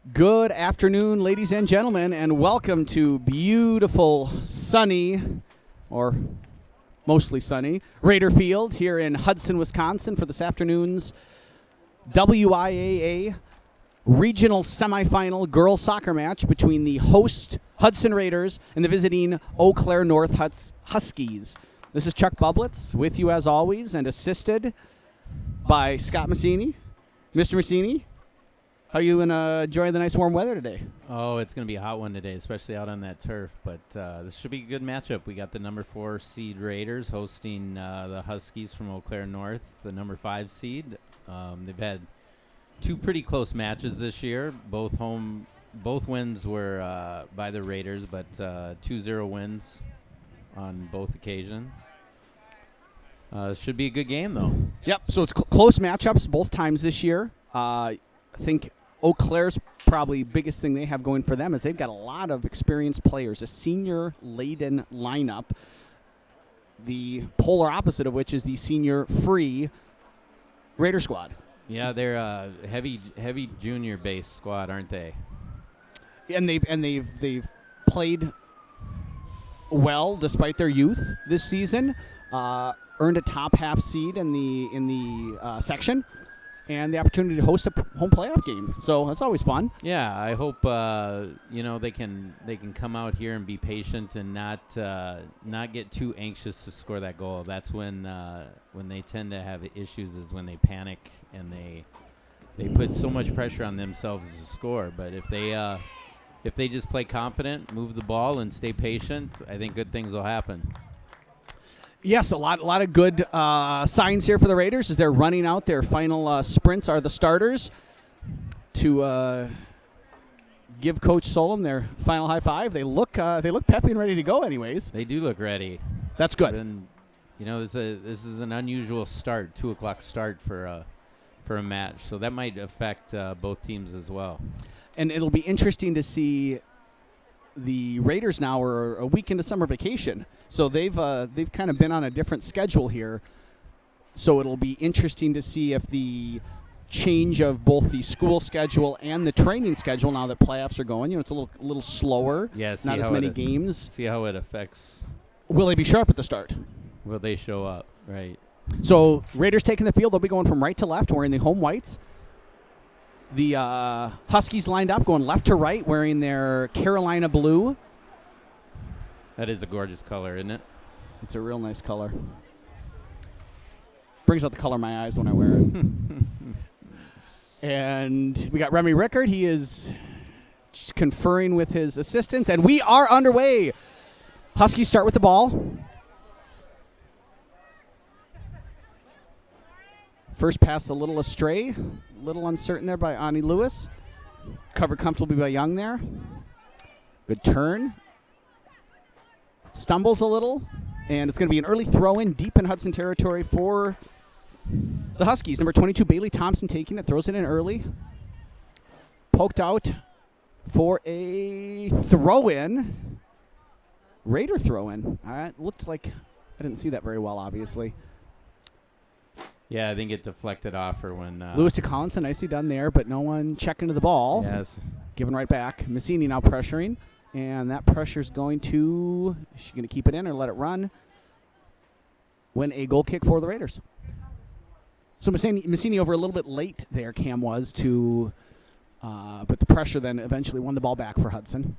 Good afternoon, ladies and gentlemen, and welcome to beautiful, sunny, or mostly sunny, Raider Field here in Hudson, Wisconsin for this afternoon's WIAA regional semifinal girls soccer match between the host Hudson Raiders and the visiting Eau Claire North Huskies. This is Chuck Bublitz with you as always and assisted by Scott Massini. Mr. Massini, how are you enjoying the nice warm weather today? Oh, it's going to be a hot one today, especially out on that turf. But this should be a good matchup. We got the number 4 seed Raiders hosting the Huskies from Eau Claire North, the number 5 seed. They've had 2 pretty close matches this year. Both wins were by the Raiders, but 2-0 wins on both occasions. Should be a good game, though. Yep, so it's close matchups both times this year. I think Eau Claire's probably biggest thing they have going for them is they've got a lot of experienced players, a senior-laden lineup, the polar opposite of which is the senior-free Raider squad. Yeah, they're a heavy junior-based squad, aren't they? And they've played well despite their youth this season. Earned a top half seed in the section, and the opportunity to host a home playoff game. So that's always fun. Yeah, I hope they can come out here and be patient and not get too anxious to score that goal. That's when they tend to have issues, is when they panic and they put so much pressure on themselves to score. But if they just play confident, move the ball, and stay patient, I think good things will happen. Yes, a lot of good signs here for the Raiders as they're running out their final sprints. Are the starters to give Coach Solom their final high five. They look peppy and ready to go. Anyways, they do look ready. That's good. And this is an unusual start, 2:00 start for a match, so that might affect both teams as well. And it'll be interesting to see. The Raiders now are a week into summer vacation, so they've kind of been on a different schedule here. So it'll be interesting to see if the change of both the school schedule and the training schedule, now that playoffs are going, it's a little slower. Yeah, not as many games. See how it affects. Will they be sharp at the start? Will they show up? Right. So Raiders taking the field. They'll be going from right to left, wearing the home whites. The Huskies lined up, going left to right, wearing their Carolina blue. That is a gorgeous color, isn't it? It's a real nice color. Brings out the color in my eyes when I wear it. And we got Remy Rickard. He is just conferring with his assistants, and we are underway. Huskies start with the ball. First pass a little astray. Little uncertain there by Ani Lewis. Covered comfortably by Young there. Good turn. Stumbles a little. And it's going to be an early throw-in deep in Hudson territory for the Huskies. Number 22, Bailey Thompson taking it. Throws it in early. Poked out for a throw-in. Raider throw-in. It looked like I didn't see that very well, obviously. Yeah, I think it deflected off her when... Lewis to Collinson, nicely done there, but no one checking to the ball. Yes. Given right back. Massini now pressuring, and that pressure's going to... Is she going to keep it in or let it run? Win a goal kick for the Raiders. So Massini over a little bit late there, Cam was, to... but the pressure then eventually won the ball back for Hudson.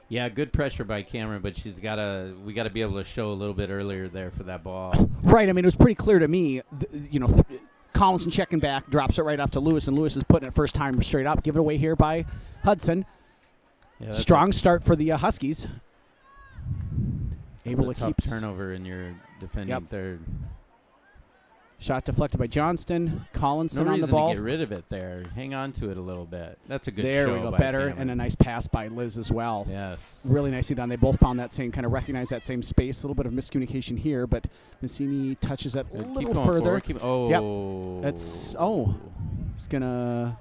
Yeah, good pressure by Cameron, but we got to be able to show a little bit earlier there for that ball. Right. I mean, it was pretty clear to me. Collinson checking back, drops it right off to Lewis, and Lewis is putting it first time straight up. Give it away here by Hudson. Yeah, strong start for the Huskies. Able to keep turnover in your defending third. Shot deflected by Johnston. Collinson on the ball. No reason to get rid of it there. Hang on to it a little bit. That's a good show. There we go. Better, Cameron. And a nice pass by Liz as well. Yes. Really nicely done. They both found that same, kind of recognized that same space. A little bit of miscommunication here, but Massini touches it a little further. Yep. It's gonna...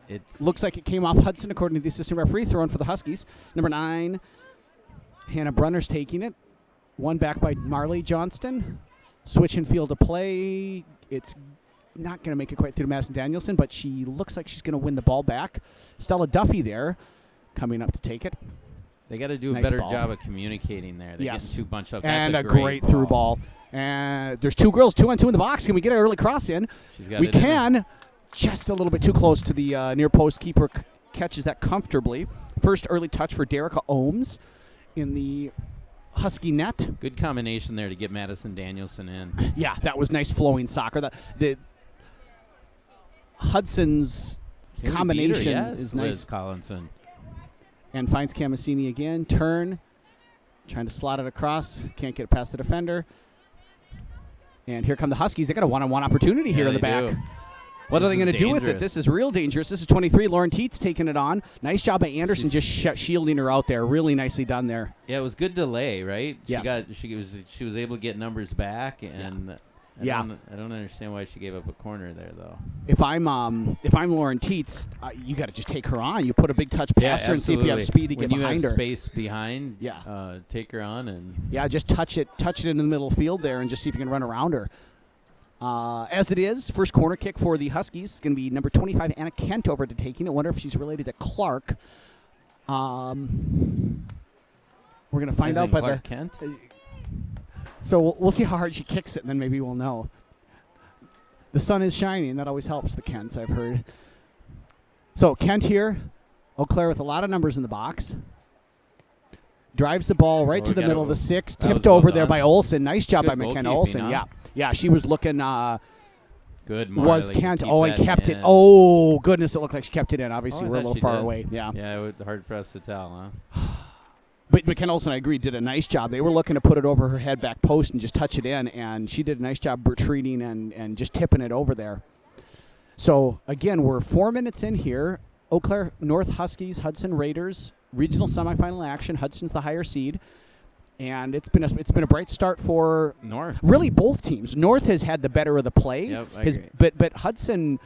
It looks like it came off Hudson, according to the assistant referee, throwing for the Huskies. Number 9, Hannah Brunner's taking it. One back by Marley Johnston. Switch in field of play. It's not going to make it quite through to Madison Danielson, but she looks like she's going to win the ball back. Stella Duffy there coming up to take it. They got to do a Nice better ball. job of communicating there. They Yes. get too bunched up. And That's a great through ball. And there's 2 girls, 2-on-2 in the box. Can we get an early cross in? She's got We it in her. can. Just a little bit too close to the near post. Keeper catches that comfortably. First early touch for Derica Ohms in the Husky net. Good combination there to get Madison Danielson in. Yeah, that was nice flowing soccer. The Hudson's Can we beat her? combination Yes, is Liz nice. Collinson. And finds Camasini again. Turn. Trying to slot it across. Can't get it past the defender. And here come the Huskies. They got a one-on-one opportunity here Yeah, in the they back. do. What are This they is going to do with it? dangerous. This is real dangerous. This is 23. Lauren Teets taking it on. Nice job by Anderson, just shielding her out there. Really nicely done there. Yeah, it was good delay, right? Yes. She was able to get numbers back, and Yeah. I don't understand why she gave up a corner there though. If I'm Lauren Teets, you got to just take her on. You put a big touch past her and see if you have speed to when get you behind have her. space behind, Yeah. take her on and Yeah, just touch it in the middle field there, and just see if you can run around her. As it is, first corner kick for the Huskies is going to be number 25, Anna Kent, over to taking it. Wonder if she's related to Clark. We're going to find out by Clark the. Kent. So we'll see how hard she kicks it, and then maybe we'll know. The sun is shining. That always helps the Kents, I've heard. So Kent here. Eau Claire with a lot of numbers in the box. Drives the ball right to the middle of the 6. That was Tipped well over there done. by Olsen. Nice job by Good McKenna goalkeeping, Olsen. huh? Yeah, she was looking. Good. Was Marley, Kent. keep Oh, and that kept it. in. Oh, goodness, it looked like she kept it in. Obviously, Oh, I we're a thought little she far did. away. Yeah. Yeah, it was hard pressed to tell, huh? But McKenna Olsen, I agree, did a nice job. They were looking to put it over her head back post and just touch it in, and she did a nice job retreating and just tipping it over there. So, again, we're 4 minutes in here. Eau Claire North Huskies, Hudson Raiders, regional semifinal action. Hudson's the higher seed. And it's been a bright start for North. really both teams. North has had the better of the play. Yep, I agree. But Hudson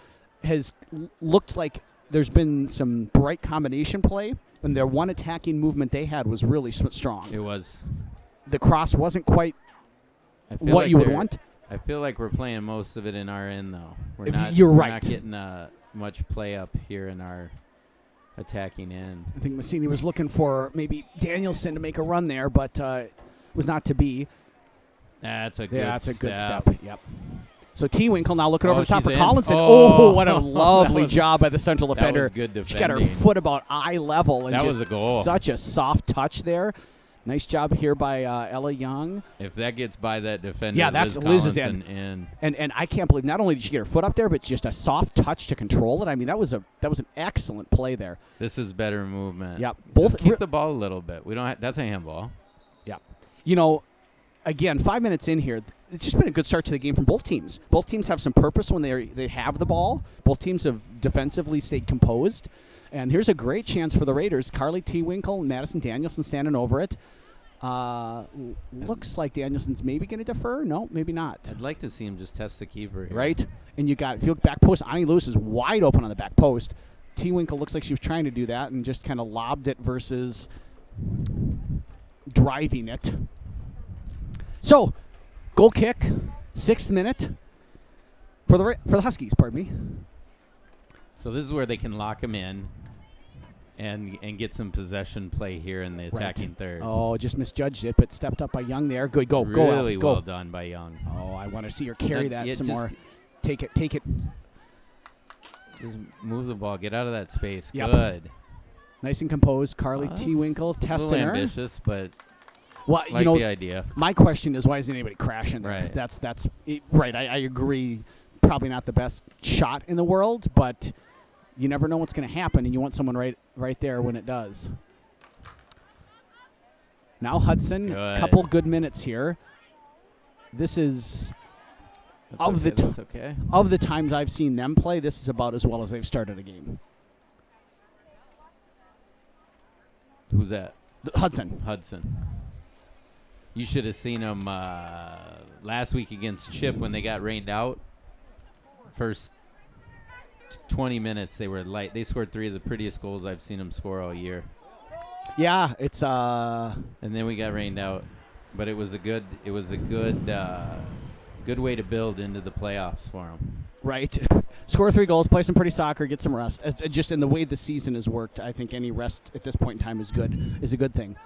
has looked like there's been some bright combination play, and their one attacking movement they had was really strong. It was. The cross wasn't quite I feel what like you would they're- want. I feel like we're playing most of it in our end, though. We're If not. you're we're right. not getting much play up here in our attacking end. I think Massini was looking for maybe Danielson to make a run there, but was not to be. That's a good. That's a good step. step. Yep. So T Winkle now looking over the top she's for in. Collinson. Oh. Oh, what a lovely That was- job by the central That defender. was good defending. She got her foot about eye level, and That just was a goal. such a soft touch there. Nice job here by Ella Young. If that gets by that defender, Yeah, that's Liz is in. Collinson And I can't believe not only did she get her foot up there, but just a soft touch to control it. I mean, that was an excellent play there. This is better movement. Yep. Just Both keep the ball a little bit. We don't. That's a handball. Yeah. You know, again, 5 minutes in here, it's just been a good start to the game from both teams. Both teams have some purpose when they have the ball. Both teams have defensively stayed composed. And here's a great chance for the Raiders. Carly T. Winkle and Madison Danielson standing over it. Looks like Danielson's maybe going to defer. No, maybe not. I'd like to see him just test the keeper here. Right? And you got, if you look back post, Ani Lewis is wide open on the back post. T. Winkle looks like she was trying to do that and just kind of lobbed it versus driving it. So, goal kick, 6th minute for the Huskies, pardon me. So this is where they can lock him in and get some possession play here in the attacking third. Oh, just misjudged it, but stepped up by Young there. Good, go, really go, Al, go. well done by Young. Oh, I want to see her carry that Yeah, some just- more. Take it. Just move the ball. Get out of that space. Yep. Good. Nice and composed. Carly Well, T. Winkle A testing little her. ambitious, but Well, like you know, the idea. my question is, why isn't anybody crashing there? Right. That's right. I agree. Probably not the best shot in the world, but you never know what's going to happen, and you want someone right there when it does. Now Hudson, Good. couple good minutes here. This is That's okay. of the times I've seen them play, this is about as well as they've started a game. Who's that? Hudson. Hudson. You should have seen them last week against Chip when they got rained out. First 20 minutes, they were light. They scored 3 of the prettiest goals I've seen them score all year. Yeah, it's And then we got rained out, but it was a good Good way to build into the playoffs for them. Right. Score 3 goals, play some pretty soccer, get some rest. Just in the way the season has worked, I think any rest at this point in time is a good thing.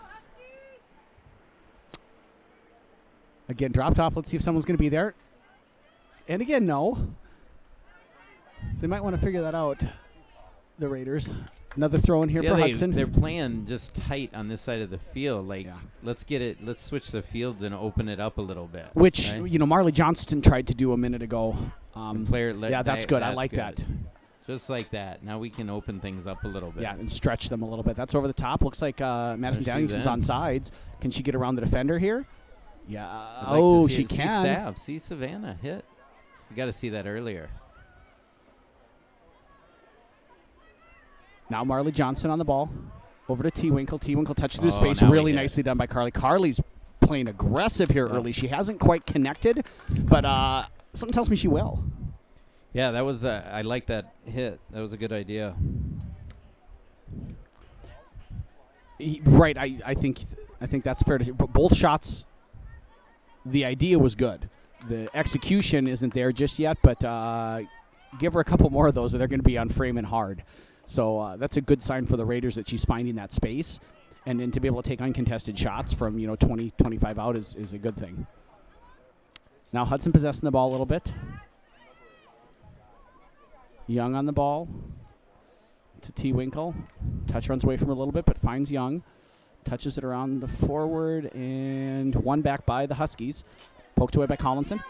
Again, dropped off. Let's see if someone's going to be there. And again, no. So they might want to figure that out, the Raiders. Another throw in here for Hudson. They're playing just tight on this side of the field. Let's switch the fields and open it up a little bit. Which, right? Marley Johnston tried to do a minute ago. That's good. I like that. Just like that. Now we can open things up a little bit. Yeah, and stretch them a little bit. That's over the top. Looks like Madison Danielson's on sides. Can she get around the defender here? Yeah. She can. See Savannah hit. You got to see that earlier. Now Marley Johnson on the ball. Over to T. Winkle. T. Winkle touched the space. Really nicely done by Carly. Carly's playing aggressive here early. She hasn't quite connected, but something tells me she will. Yeah, that was. I like that hit. That was a good idea. Right. I think that's fair to say. But both shots, the idea was good. The execution isn't there just yet, but give her a couple more of those, or they're going to be on frame and hard. So that's a good sign for the Raiders that she's finding that space. And then to be able to take uncontested shots from 20, 25 out is a good thing. Now Hudson possessing the ball a little bit. Young on the ball to T. Winkle. Touch runs away from her a little bit, but finds Young. Touches it around the forward, and one back by the Huskies. Poked away by Collinson.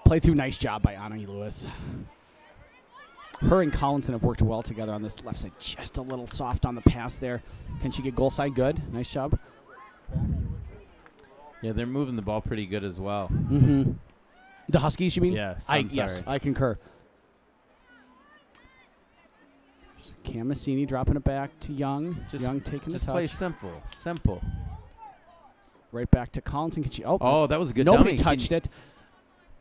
Play through, nice job by Anna Lewis. Her and Collinson have worked well together on this left side. Just a little soft on the pass there. Can she get goal side? Good. Nice job. Yeah, they're moving the ball pretty good as well. Mm-hmm. The Huskies, you mean? Yes. Yes, I concur. Cam Massini dropping it back to Young. Young taking the touch. Just play simple. Right back to Collinson. That was a good Nobody dummy. touched it.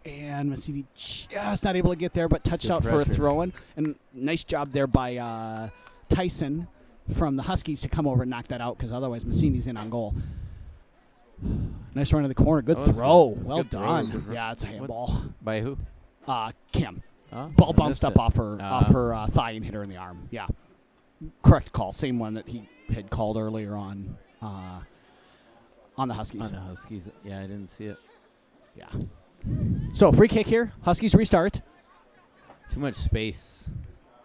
And Massini just not able to get there, but touched out for a throw-in. And nice job there by Tyson from the Huskies to come over and knock that out, because otherwise Massini's in on goal. Nice run to the corner. Good throw. Well done. Yeah, it's a handball. By who? Cam. Ball bounced up off her thigh and hit her in the arm. Yeah. Correct call. Same one that he had called earlier on the Huskies. On the Huskies. Yeah, I didn't see it. Yeah. So, free kick here. Huskies restart. Too much space.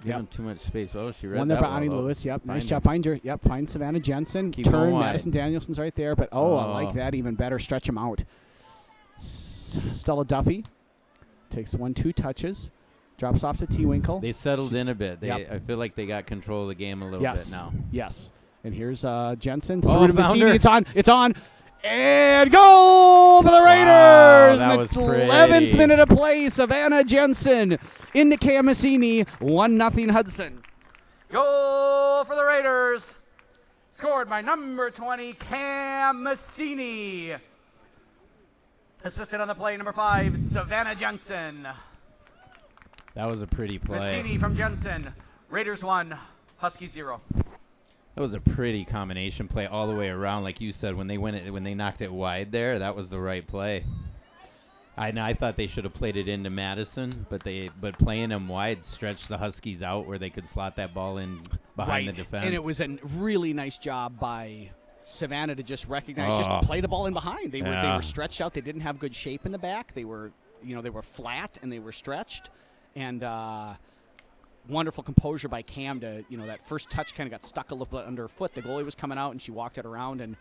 Yep. Too much space. Oh, she read one that there by Ani Lewis. Yep. Nice job. Find her. Yep. Find Savannah Jensen. Turn. Madison Danielson's right there. But, I like that even better. Stretch him out. Stella Duffy takes 1-2 touches. Drops off to T. Winkle. They settled in a bit. I feel like they got control of the game a little bit now. Yes. And here's Jensen. Through to Massini. Her. It's on. And goal for the Raiders! Wow, that was the pretty. 11th minute of play. Savannah Jensen into Cam Massini. 1-0 Hudson. Goal for the Raiders. Scored by number 20, Cam Massini. Assisted on the play, number 5, Savannah Jensen. That was a pretty play. Massini from Jensen. Raiders 1, Huskies 0. That was a pretty combination play all the way around, like you said. When they knocked it wide there, that was the right play. I thought they should have played it into Madison, but playing them wide stretched the Huskies out where they could slot that ball in behind the defense. And it was a really nice job by Savannah to just recognize, just play the ball in behind. They were stretched out. They didn't have good shape in the back. They were flat and they were stretched, and wonderful composure by Cam to, that first touch kind of got stuck a little bit under her foot. The goalie was coming out, and she walked it around, and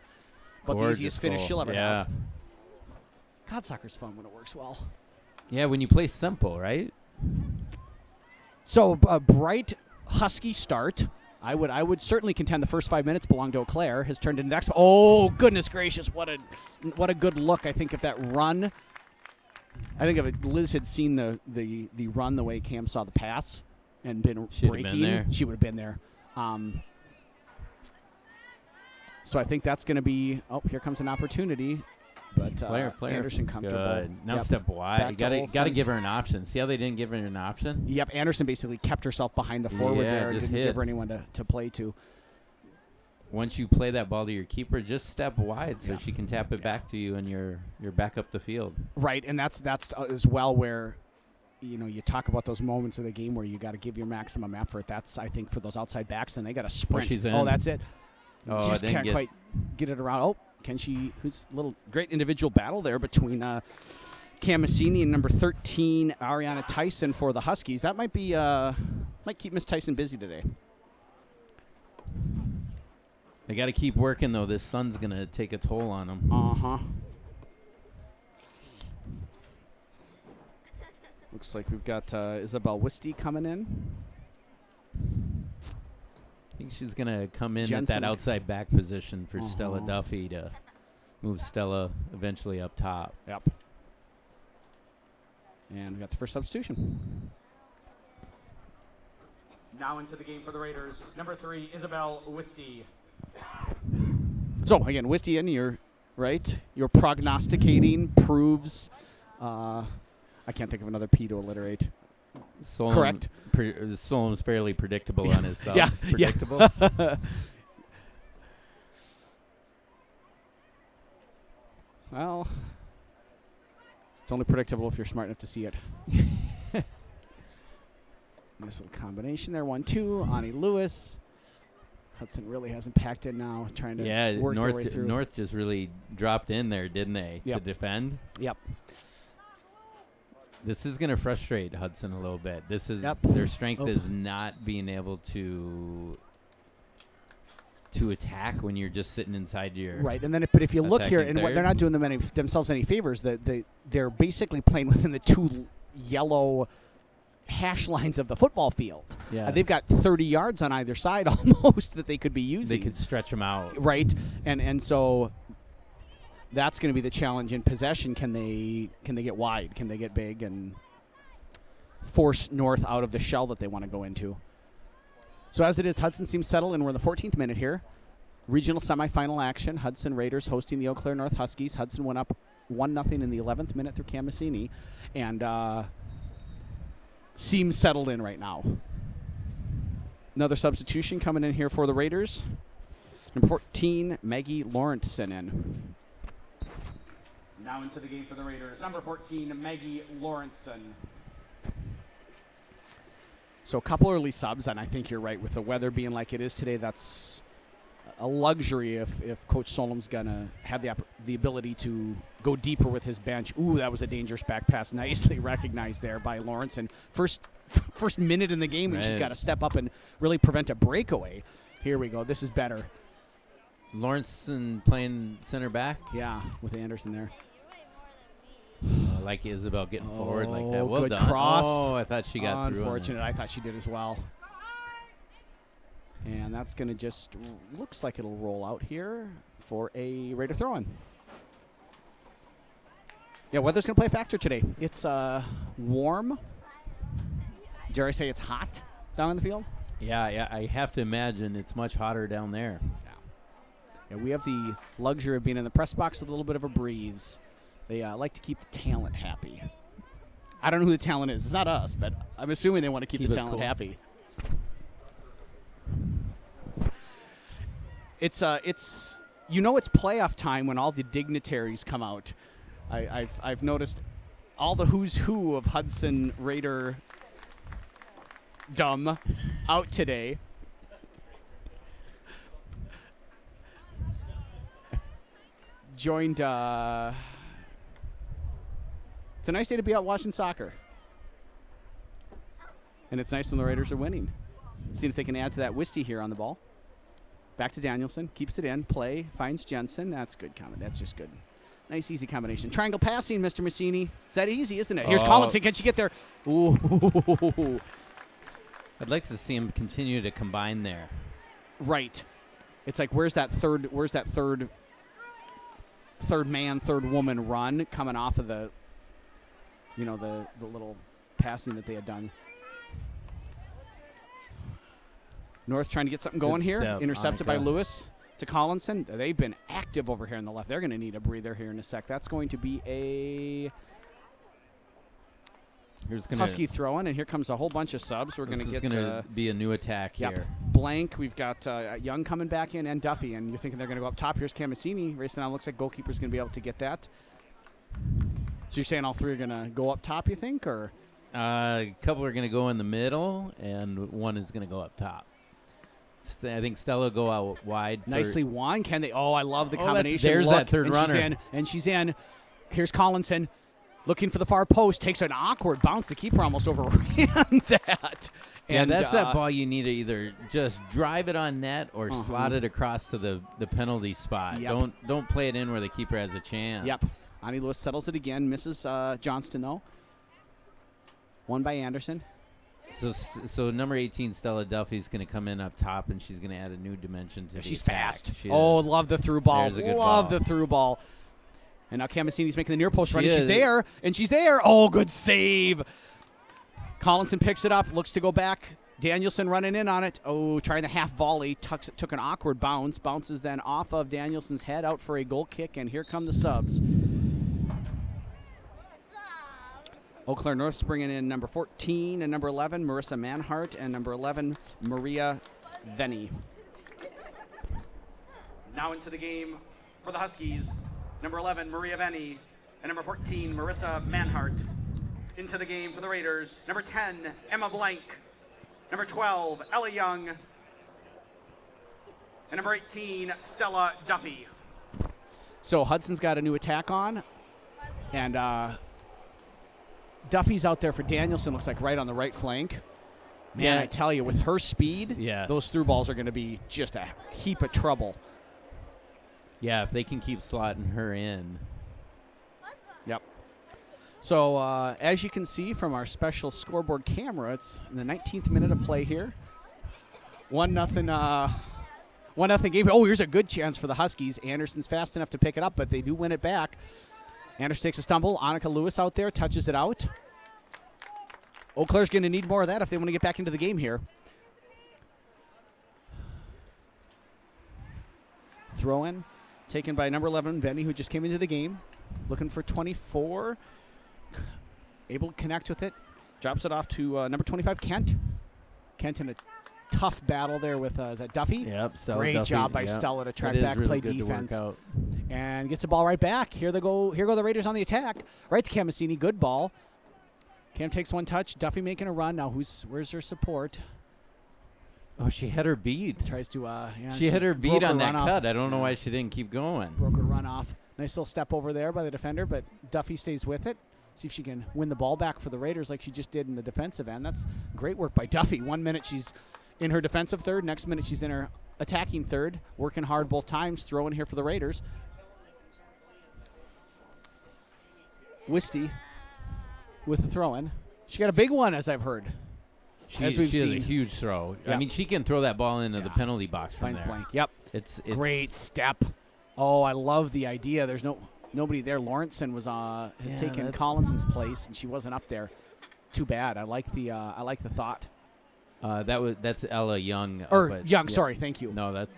about the easiest finish she'll ever have. God, soccer's fun when it works well. Yeah, when you play simple, right? So a bright Husky start. I would certainly contend the first 5 minutes belonged to Eau Claire. Has turned into next. Oh, goodness gracious! What a good look. I think if that run, if Liz had seen the run the way Cam saw the pass and been breaking, she would have been there. So I think that's going to be. Oh, here comes an opportunity. But player. Anderson comfortable. Good. Now step wide. You got to give her an option. See how they didn't give her an option? Yep. Anderson basically kept herself behind the forward there and didn't give her anyone to play to. once you play that ball to your keeper, just step wide so she can tap it back to you, and you're back up the field. Right, and that's as well where, you talk about those moments of the game where you got to give your maximum effort. That's, I think, for those outside backs, and they got to sprint. she's in. Oh, that's it. Oh, Just can't quite get it around. Oh, can she? Who's a little great individual battle there between Cam Massini and number 13, Ariana Tyson for the Huskies. That might be might keep Miss Tyson busy today. They got to keep working, though. This sun's going to take a toll on them. Uh-huh. Looks like we've got Isabel Wisty coming in. I think she's going to come in Jensen. at that outside back position for Stella Duffy to move Stella eventually up top. Yep. And we got the first substitution. Now into the game for the Raiders. Number 3, Isabel Wisty. So, again, Wisty in, you're right. Your prognosticating proves, I can't think of another P to alliterate. Correct. Solom's fairly predictable on his subs. Yeah. Predictable. Yeah. Well, it's only predictable if you're smart enough to see it. Nice little combination there. 1-2. Ani Lewis. Hudson really hasn't packed in now, trying to work their way through. North just really dropped in there, didn't they, Yep. to defend? Yep. This is going to frustrate Hudson a little bit. This is their strength is not being able to attack when you're just sitting inside your right. And then, but if you look here, and third. they're not doing themselves any favors. They're basically playing within the 2 yellow hash lines of the football field. Yeah, they've got 30 yards on either side almost that they could be using. They could stretch them out. Right, and so that's going to be the challenge in possession. Can they get wide? Can they get big and force North out of the shell that they want to go into? So as it is, Hudson seems settled, and we're in the 14th minute here. Regional semifinal action. Hudson Raiders hosting the Eau Claire North Huskies. Hudson went up 1-0 in the 11th minute through Cam Massini, and seems settled in right now. Another substitution coming in here for the Raiders. Number 14, Maggie Lawrenson in. Now into the game for the Raiders. Number 14, Maggie Lawrenson. So a couple early subs, and I think you're right. With the weather being like it is today, that's a luxury if Coach Solom's going to have the ability to go deeper with his bench. Ooh, that was a dangerous back pass. Nicely recognized there by Lawrenson. First minute in the game, we just got to step up and really prevent a breakaway. Here we go. This is better. Lawrenson playing center back? Yeah, with Anderson there. Like Isabel getting forward like that. Well good done. Cross. Oh, I thought she got through. Unfortunate. I thought she did as well. And that's going to just looks like it'll roll out here for a Raider throw-in. Yeah, weather's going to play a factor today. It's warm. Dare I say it's hot down in the field? Yeah, I have to imagine it's much hotter down there. Yeah, we have the luxury of being in the press box with a little bit of a breeze. They like to keep the talent happy. I don't know who the talent is. It's not us, but I'm assuming they want to keep the talent happy. It's it's playoff time when all the dignitaries come out. I've noticed all the who's who of Hudson Raider dumb out today. Joined. It's a nice day to be out watching soccer, and it's nice when the Raiders are winning. See if they can add to that. Wisty here on the ball. Back to Danielson. Keeps it in. Play. Finds Jensen. That's good. That's just good. Nice, easy combination. Triangle passing, Mr. Massini. It's that easy, isn't it? Here's Collinson. Can she get there? Ooh. I'd like to see him continue to combine there. Right. It's like where's that third man, third woman run coming off of the the little passing that they had done. North trying to get something going here. Intercepted by Lewis to Collinson. They've been active over here on the left. They're going to need a breather here in a sec. That's going to be a Husky throw-in, and here comes a whole bunch of subs. We're going to get to be a new attack here. Blank. We've got Young coming back in and Duffy, and you're thinking they're going to go up top. Here's Camasini racing on. Looks like goalkeeper's going to be able to get that. So you're saying all three are going to go up top, you think, or? A couple are going to go in the middle, and one is going to go up top. I think Stella go out wide. Nicely won. Can they? Oh, I love the combination. There's look, that third runner. She's in. Here's Collinson looking for the far post. Takes an awkward bounce. The keeper almost overran that. And that's that ball you need to either just drive it on net or slot it across to the penalty spot. Yep. Don't play it in where the keeper has a chance. Yep. Ani Lewis settles it again. Misses Johnston, though. Won by Anderson. So number 18, Stella Duffy's going to come in up top, and she's going to add a new dimension to She's attack. fast. She oh, is. love the through ball. There's a good Love ball. the through ball. And now Camasini's making the near post run. She She's is. there, and she's there. Oh, good save. Collinson picks it up, looks to go back. Danielson running in on it. Oh, trying the half volley. Took an awkward bounce. Bounces then off of Danielson's head out for a goal kick, and here come the subs. Eau Claire North's bringing in number 14 and number 11, Marissa Manhart, and number 11, Maria Venny. Now into the game for the Huskies, number 11, Maria Venny, and number 14, Marissa Manhart. Into the game for the Raiders, number 10, Emma Blank, number 12, Ella Young, and number 18, Stella Duffy. So Hudson's got a new attack on, and Duffy's out there for Danielson, looks like right on the right flank. Man, Yeah. I tell you, with her speed, Yes. those through balls are going to be just a heap of trouble. Yeah, if they can keep slotting her in. Yep. So as you can see from our special scoreboard camera, it's in the 19th minute of play here. 1-0. 1-0 game. Oh, here's a good chance for the Huskies. Anderson's fast enough to pick it up, but they do win it back. Anderson takes a stumble. Annika Lewis out there touches it out. Eau Claire's going to need more of that if they want to get back into the game here. Throw in taken by number 11, Venny, who just came into the game. Looking for 24. Able to connect with it. Drops it off to number 25, Kent. Kent in a tough battle there with, is that Duffy? Yep. Stella Great Duffy, job by yep. Stella to track That is back, really play good to work defense. out. And gets the ball right back. Here go the Raiders on the attack. Right to Camasini. Good ball. Cam takes one touch. Duffy making a run. Now where's her support? Oh, she had her beat. Tries to She had her beat broke on that runoff. cut. I don't know why she didn't keep going. Broke her run off. Nice little step over there by the defender, but Duffy stays with it. See if she can win the ball back for the Raiders like she just did in the defensive end. That's great work by Duffy. 1 minute she's in her defensive third. Next minute she's in her attacking third. Working hard both times. Throwing here for the Raiders. Wisty with the throw-in. She got a big one, as I've heard. As we've she seen. has a huge throw. Yeah. I mean, she can throw that ball into the Yeah. penalty box from Finds there. blank. Yep. It's Great step. Oh, I love the idea. There's nobody there. Lawrenson was has Yeah, taken that's- Collinson's place, and she wasn't up there. Too bad. I like the thought. That's Ella Young. Or but Young. yeah. Sorry. Thank you. No, that's.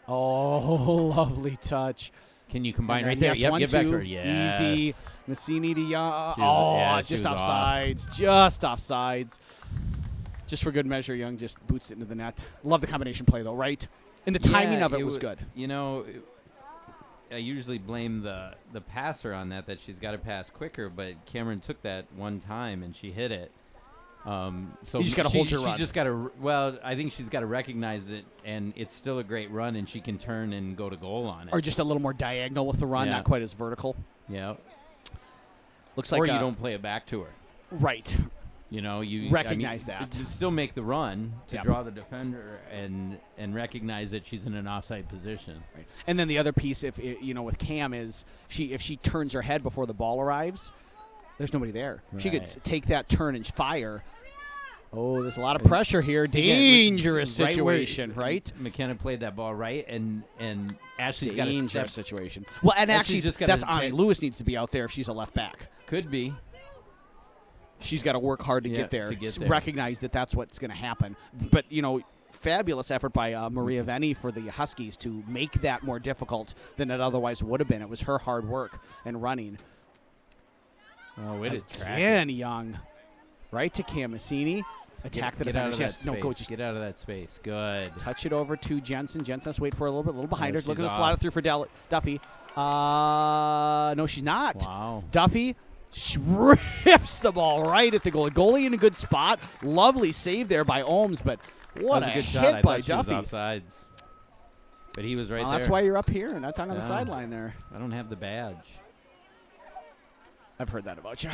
Oh, lovely touch. Can you combine And right then, there? yes, Yep, 1-2, get back to her. Yes. Easy. Massini to Young. She was- she Just was off. offsides. Just offsides. Just for good measure, Young just boots it into the net. Love the combination play, though, right? And the timing of it was good. You know, I usually blame the passer on that she's got to pass quicker, but Cameron took that one time and she hit it. So You just gotta hold your She run. just got to. Well, I think she's got to recognize it, and it's still a great run, and she can turn and go to goal on it. Or just a little more diagonal with the run, Yeah. not quite as vertical. Yeah. Looks like Or you don't play it back to her. Right. You know, you Recognize I mean, that. to still make the run to Yep. draw the defender and recognize that she's in an offside position. Right. And then the other piece, with Cam is if she turns her head before the ball arrives, there's nobody there. She could Right. take that turn and fire. Oh, there's a lot of pressure here. Yeah, Dangerous right where situation, right? McKenna played that ball right, and Ashley's got to Dangerous step. situation. Well, and actually, Ashley's just gotta that's Ani play- Lewis needs to be out there if she's a left back. Could be. She's got to work hard to Yeah, get there. to get there. Recognize that that's what's going to happen. But fabulous effort by Maria Venny for the Huskies to make that more difficult than it otherwise would have been. It was her hard work and running. Oh, way to track it. Again, Young. Right to Camasini. attack the Get out defenders. of that Yes, space. no, go. Just Get out of that space. Good. touch it over to Jensen. Jensen has to wait for a little behind her. she's Look at the off. slide through for Duffy. No, she's not. Wow. Duffy rips the ball right at the goalie. Goalie in a good spot. Lovely save there by Ohms, but what that was a good hit shot. I by thought Duffy. she was offsides. But he was right Well, there. that's why you're up here and not down on the Yeah. sideline there. I don't have the badge. I've heard that about you.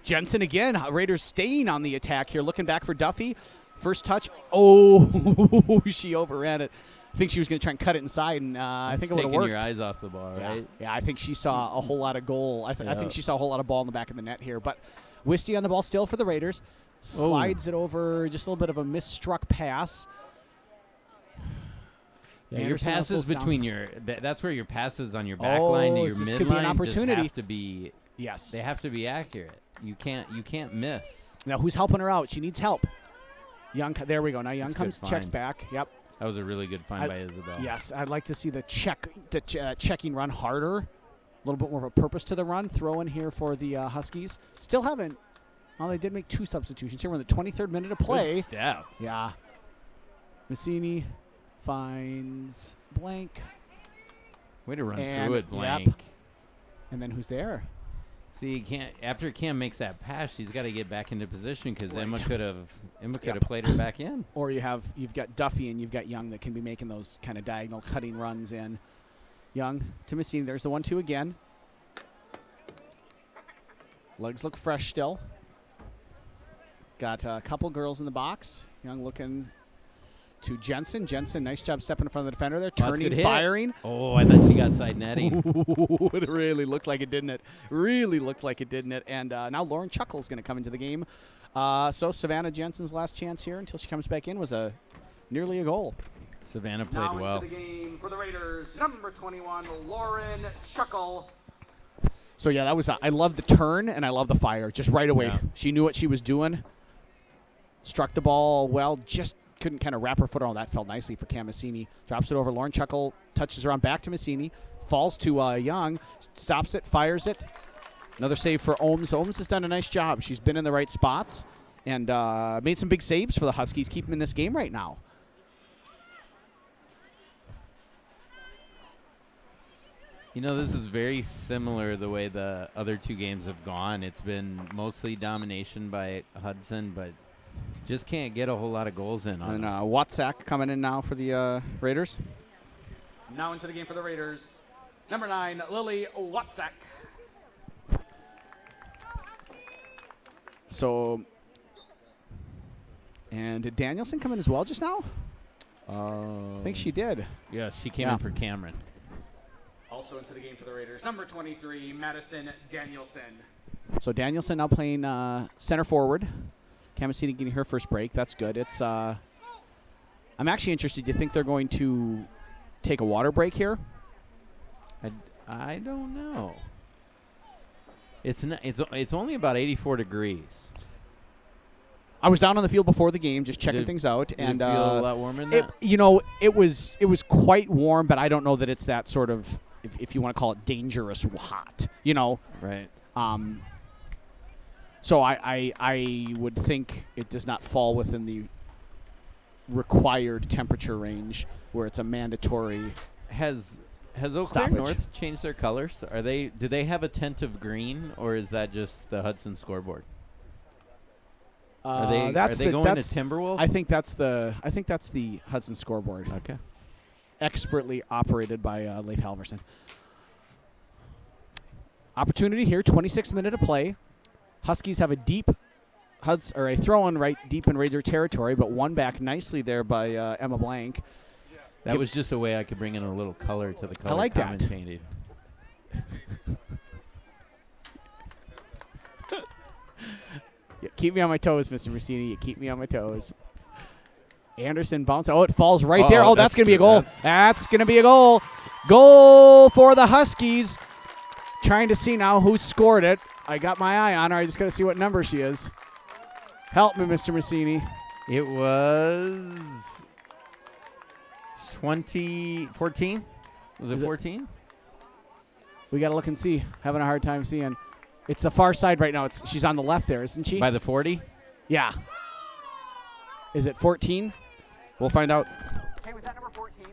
Jensen again. Raiders staying on the attack here, looking back for Duffy. First touch. Oh, she overran it. I think she was going to try and cut it inside, and I think it would have taking worked. your eyes off the ball, right? Yeah, I think she saw a whole lot of goal. I think she saw a whole lot of ball in the back of the net here. But Wisty on the ball still for the Raiders. Slides it over, just a little bit of a misstruck pass. Yeah, your Anderson passes hustles down. between your that's where your passes on your back line to your this midline could be an just opportunity. have to be Yes. they have to be accurate. You can't miss. Now who's helping her out? She needs help. Young, there we go. Now Young That's comes, good checks find. back. Yep. That was a really good find by Isabel. Yes, I'd like to see the checking run harder. A little bit more of a purpose to the run. Throw in here for the Huskies. Still haven't. Well, they did make 2 substitutions here. We're in the 23rd minute of play. Good step. Yeah. Massini finds Blank. Way to run And- through it, yep. Blank. And then who's there? See, after Cam makes that pass, she's got to get back into position because Emma Right. could have Yep. played her back in. Or you've got Duffy and you've got Young that can be making those kind of diagonal cutting runs in. Young to Massini. There's the 1-2 again. Legs look fresh still. Got a couple girls in the box. Young looking to Jensen. Jensen, nice job stepping in front of the defender there. Oh, that's a Turning, good hit. firing. Oh, I thought she got side netting. It really looked like it, didn't it? Really looked like it, didn't it? And now Lauren Chuckle's going to come into the game. So Savannah Jensen's last chance here until she comes back in was nearly a goal. Savannah played Now well. into the game for the Raiders, number 21, Lauren Chuckle. So yeah, that was. I love the turn and I love the fire. Just right away, Yeah. she knew what she was doing. Struck the ball well. Just couldn't kind of wrap her foot around. That felt nicely for Cam Massini. Drops it over. Lauren Chuckle touches around back to Massini. Falls to Young. Stops it. Fires it. Another save for Ohms. Ohms has done a nice job. She's been in the right spots and made some big saves for the Huskies. Keep them in this game right now. You know, this is very similar the way the other 2 games have gone. It's been mostly domination by Hudson, but just can't get a whole lot of goals in on And them. Watsack coming in now for the Raiders. Now into the game for the Raiders. Number 9, Lily Watsack. So, and did Danielson come in as well just now? I think she did. Yes, she came Yeah. in for Cameron. Also into the game for the Raiders. Number 23, Madison Danielson. So Danielson now playing center forward. Camasini getting her first break. That's good. It's. I'm actually interested. Do you think they're going to take a water break here? I don't know. It's only about 84 degrees. I was down on the field before the game, just checking Did- things out, Did and it feel a lot warmer than it, that? you know, it was quite warm, but I don't know that it's that sort of, if you want to call it dangerous hot. You know. Right. So I would think it does not fall within the required temperature range where it's a mandatory. Has Eau Claire Stoppage. North changed their colors? Do they have a tint of green, or is that just the Hudson scoreboard? Are they going to Timberwolf? I think that's the Hudson scoreboard, Okay. expertly operated by Leif Halverson. Opportunity here, 26th minute of play. Huskies have a a throw-in right deep in Raider territory, but won back nicely there by Emma Blank. That was just a way I could bring in a little color to the color like that. commentating. Yeah, keep me on my toes, Mr. Rossini. You keep me on my toes. Anderson bounce. Oh, it falls right there. Oh, that's going to be a goal. That's going to be a goal. Goal for the Huskies. Trying to see now who scored it. I got my eye on her. I just got to see what number she is. Help me, Mr. Rossini. It was 2014. Was it Is it- 14? We got to look and see. Having a hard time seeing. It's the far side right now. She's on the left there, isn't she? By the 40? Yeah. Is it 14? We'll find out. Okay, was that number 14?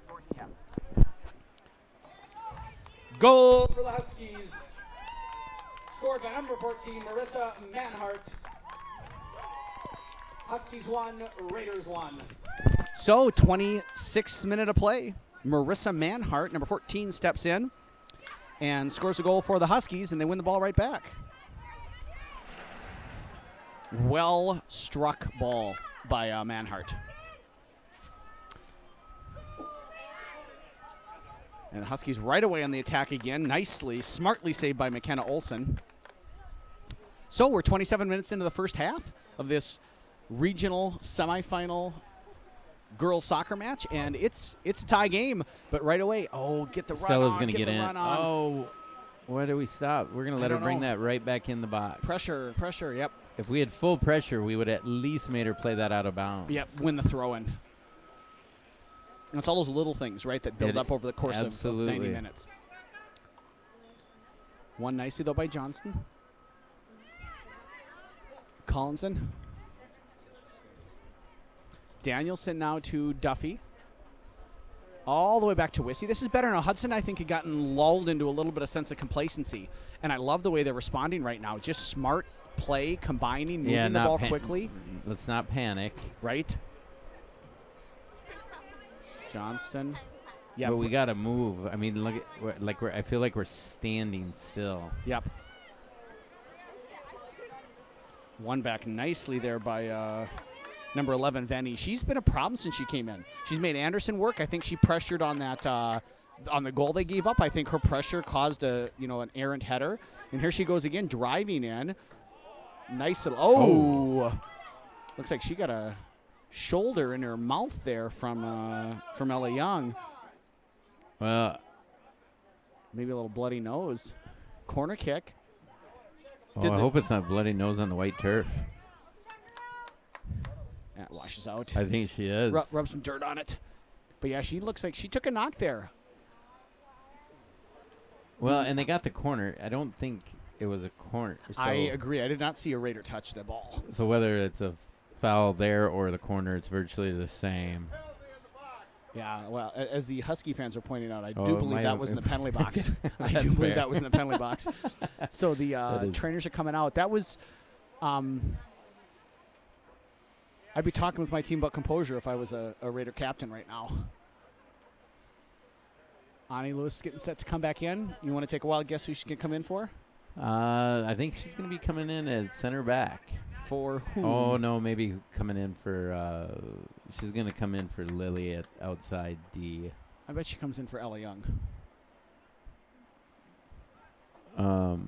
14, yeah. Goal for the Huskies. Scored by number 14, Marissa Manhart. Huskies 1, Raiders 1. So, 26th minute of play. Marissa Manhart, number 14, steps in and scores a goal for the Huskies, and they win the ball right back. Well struck ball by Manhart. And the Huskies right away on the attack again. Nicely, smartly saved by McKenna Olson. So we're 27 minutes into the first half of this regional semifinal girls soccer match, and it's a tie game. But right away, get the run Stella's on. going to get in. Run on. Oh, where do we stop? We're going to let her bring that right back in the box. Pressure, yep. If we had full pressure, we would at least made her play that out of bounds. Yep, win the throw-in. And it's all those little things, right, that build up over the course of 90 minutes. One nicely, though, by Johnston. Collinson. Danielson now to Duffy. All the way back to Wissy. This is better now. Hudson, I think, had gotten lulled into a little bit of sense of complacency. And I love the way they're responding right now. Just smart play, combining, moving the ball quickly. Let's not panic. Right. Johnston. Yeah, but we got to move. I mean, look at I feel like we're standing still. Yep. One back nicely there by number 11, Venny. She's been a problem since she came in. She's made Anderson work. I think she pressured on that on the goal they gave up. I think her pressure caused an errant header. And here she goes again, driving in. Nice little. Looks like she got a shoulder in her mouth there from Ella Young. Well, maybe a little bloody nose. Corner kick. I hope it's not bloody nose on the white turf. That washes out. I think she is. Rub some dirt on it. But yeah, she looks like she took a knock there. Well, and they got the corner. I don't think it was a corner. So I agree. I did not see a Raider touch the ball. So whether it's a foul there or the corner, it's virtually the same. Yeah, well, as the Husky fans are pointing out, I do believe that was in the penalty box. I do fair. believe that was in the penalty box. So the trainers are coming out. That was, I'd be talking with my team about composure if I was a Raider captain right now. Ani Lewis getting set to come back in. You want to take a wild guess who she's going to come in for? I think she's going to be coming in as center back. For who? Oh, no, maybe coming in for she's going to come in for Lily at outside D. I bet she comes in for Ella Young. Well,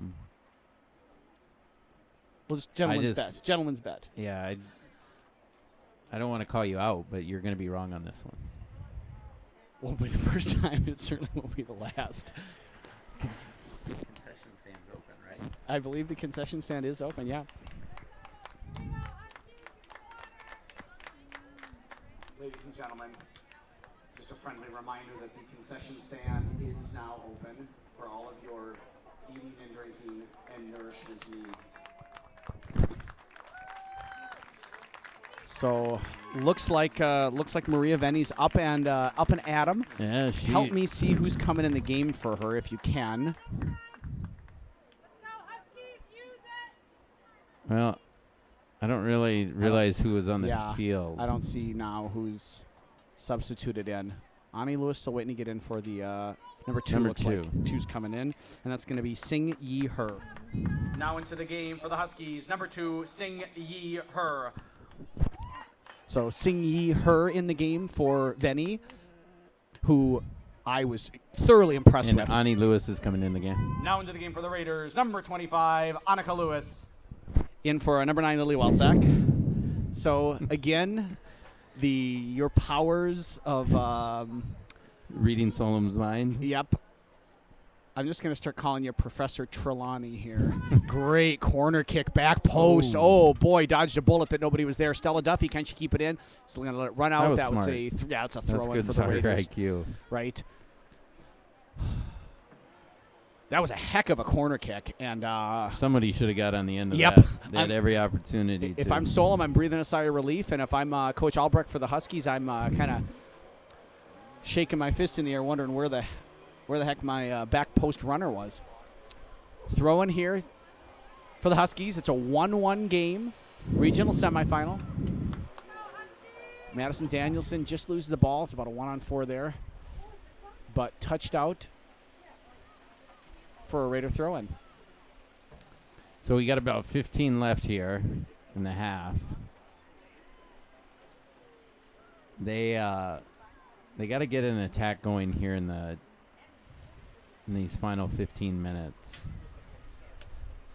just gentleman's bet. Gentleman's bet. Yeah, I don't want to call you out, but you're going to be wrong on this one. Won't be the first time. It certainly won't be the last. Concession stand's open, right? I believe the concession stand is open, yeah. Ladies and gentlemen, just a friendly reminder that the concession stand is now open for all of your eating and drinking and nourishment needs. So looks like Maria Venny's up and at 'em. Yeah, Help me see who's coming in the game for her if you can. Well, I don't really realize who was on the field. I don't see now who's substituted in. Ani Lewis still waiting to get in for the number 2. Number looks 2. like 2's coming in, and that's going to be Sing Yi Her. Now into the game for the Huskies. Number 2, Sing Yi Her. So Sing Yi Her in the game for Venny, who I was thoroughly impressed with. And Ani Lewis is coming in the game. Now into the game for the Raiders. Number 25, Annika Lewis. In for number 9, Lily Walczak. So again, your powers of reading Solom's mind. Yep. I'm just going to start calling you Professor Trelawney here. Great corner kick, back post. Oh, boy, dodged a bullet that nobody was there. Stella Duffy, can she keep it in? Still going to let it run out. That was smart. It's a throw-in for the That's good Raiders. IQ. Right. That was a heck of a corner kick. And Somebody should have got on the end of Yep. that. They had every opportunity if to. I'm Solom, I'm breathing a sigh of relief. And if I'm Coach Albrecht for the Huskies, I'm kind of shaking my fist in the air, wondering where the heck my back post runner was. Throw in here for the Huskies. It's a 1-1 game, regional semifinal. Madison Danielson just loses the ball. It's about a 1-on-4 there, but touched out for a Raider throw-in. So we got about 15 left here in the half. They got to get an attack going here in these final 15 minutes.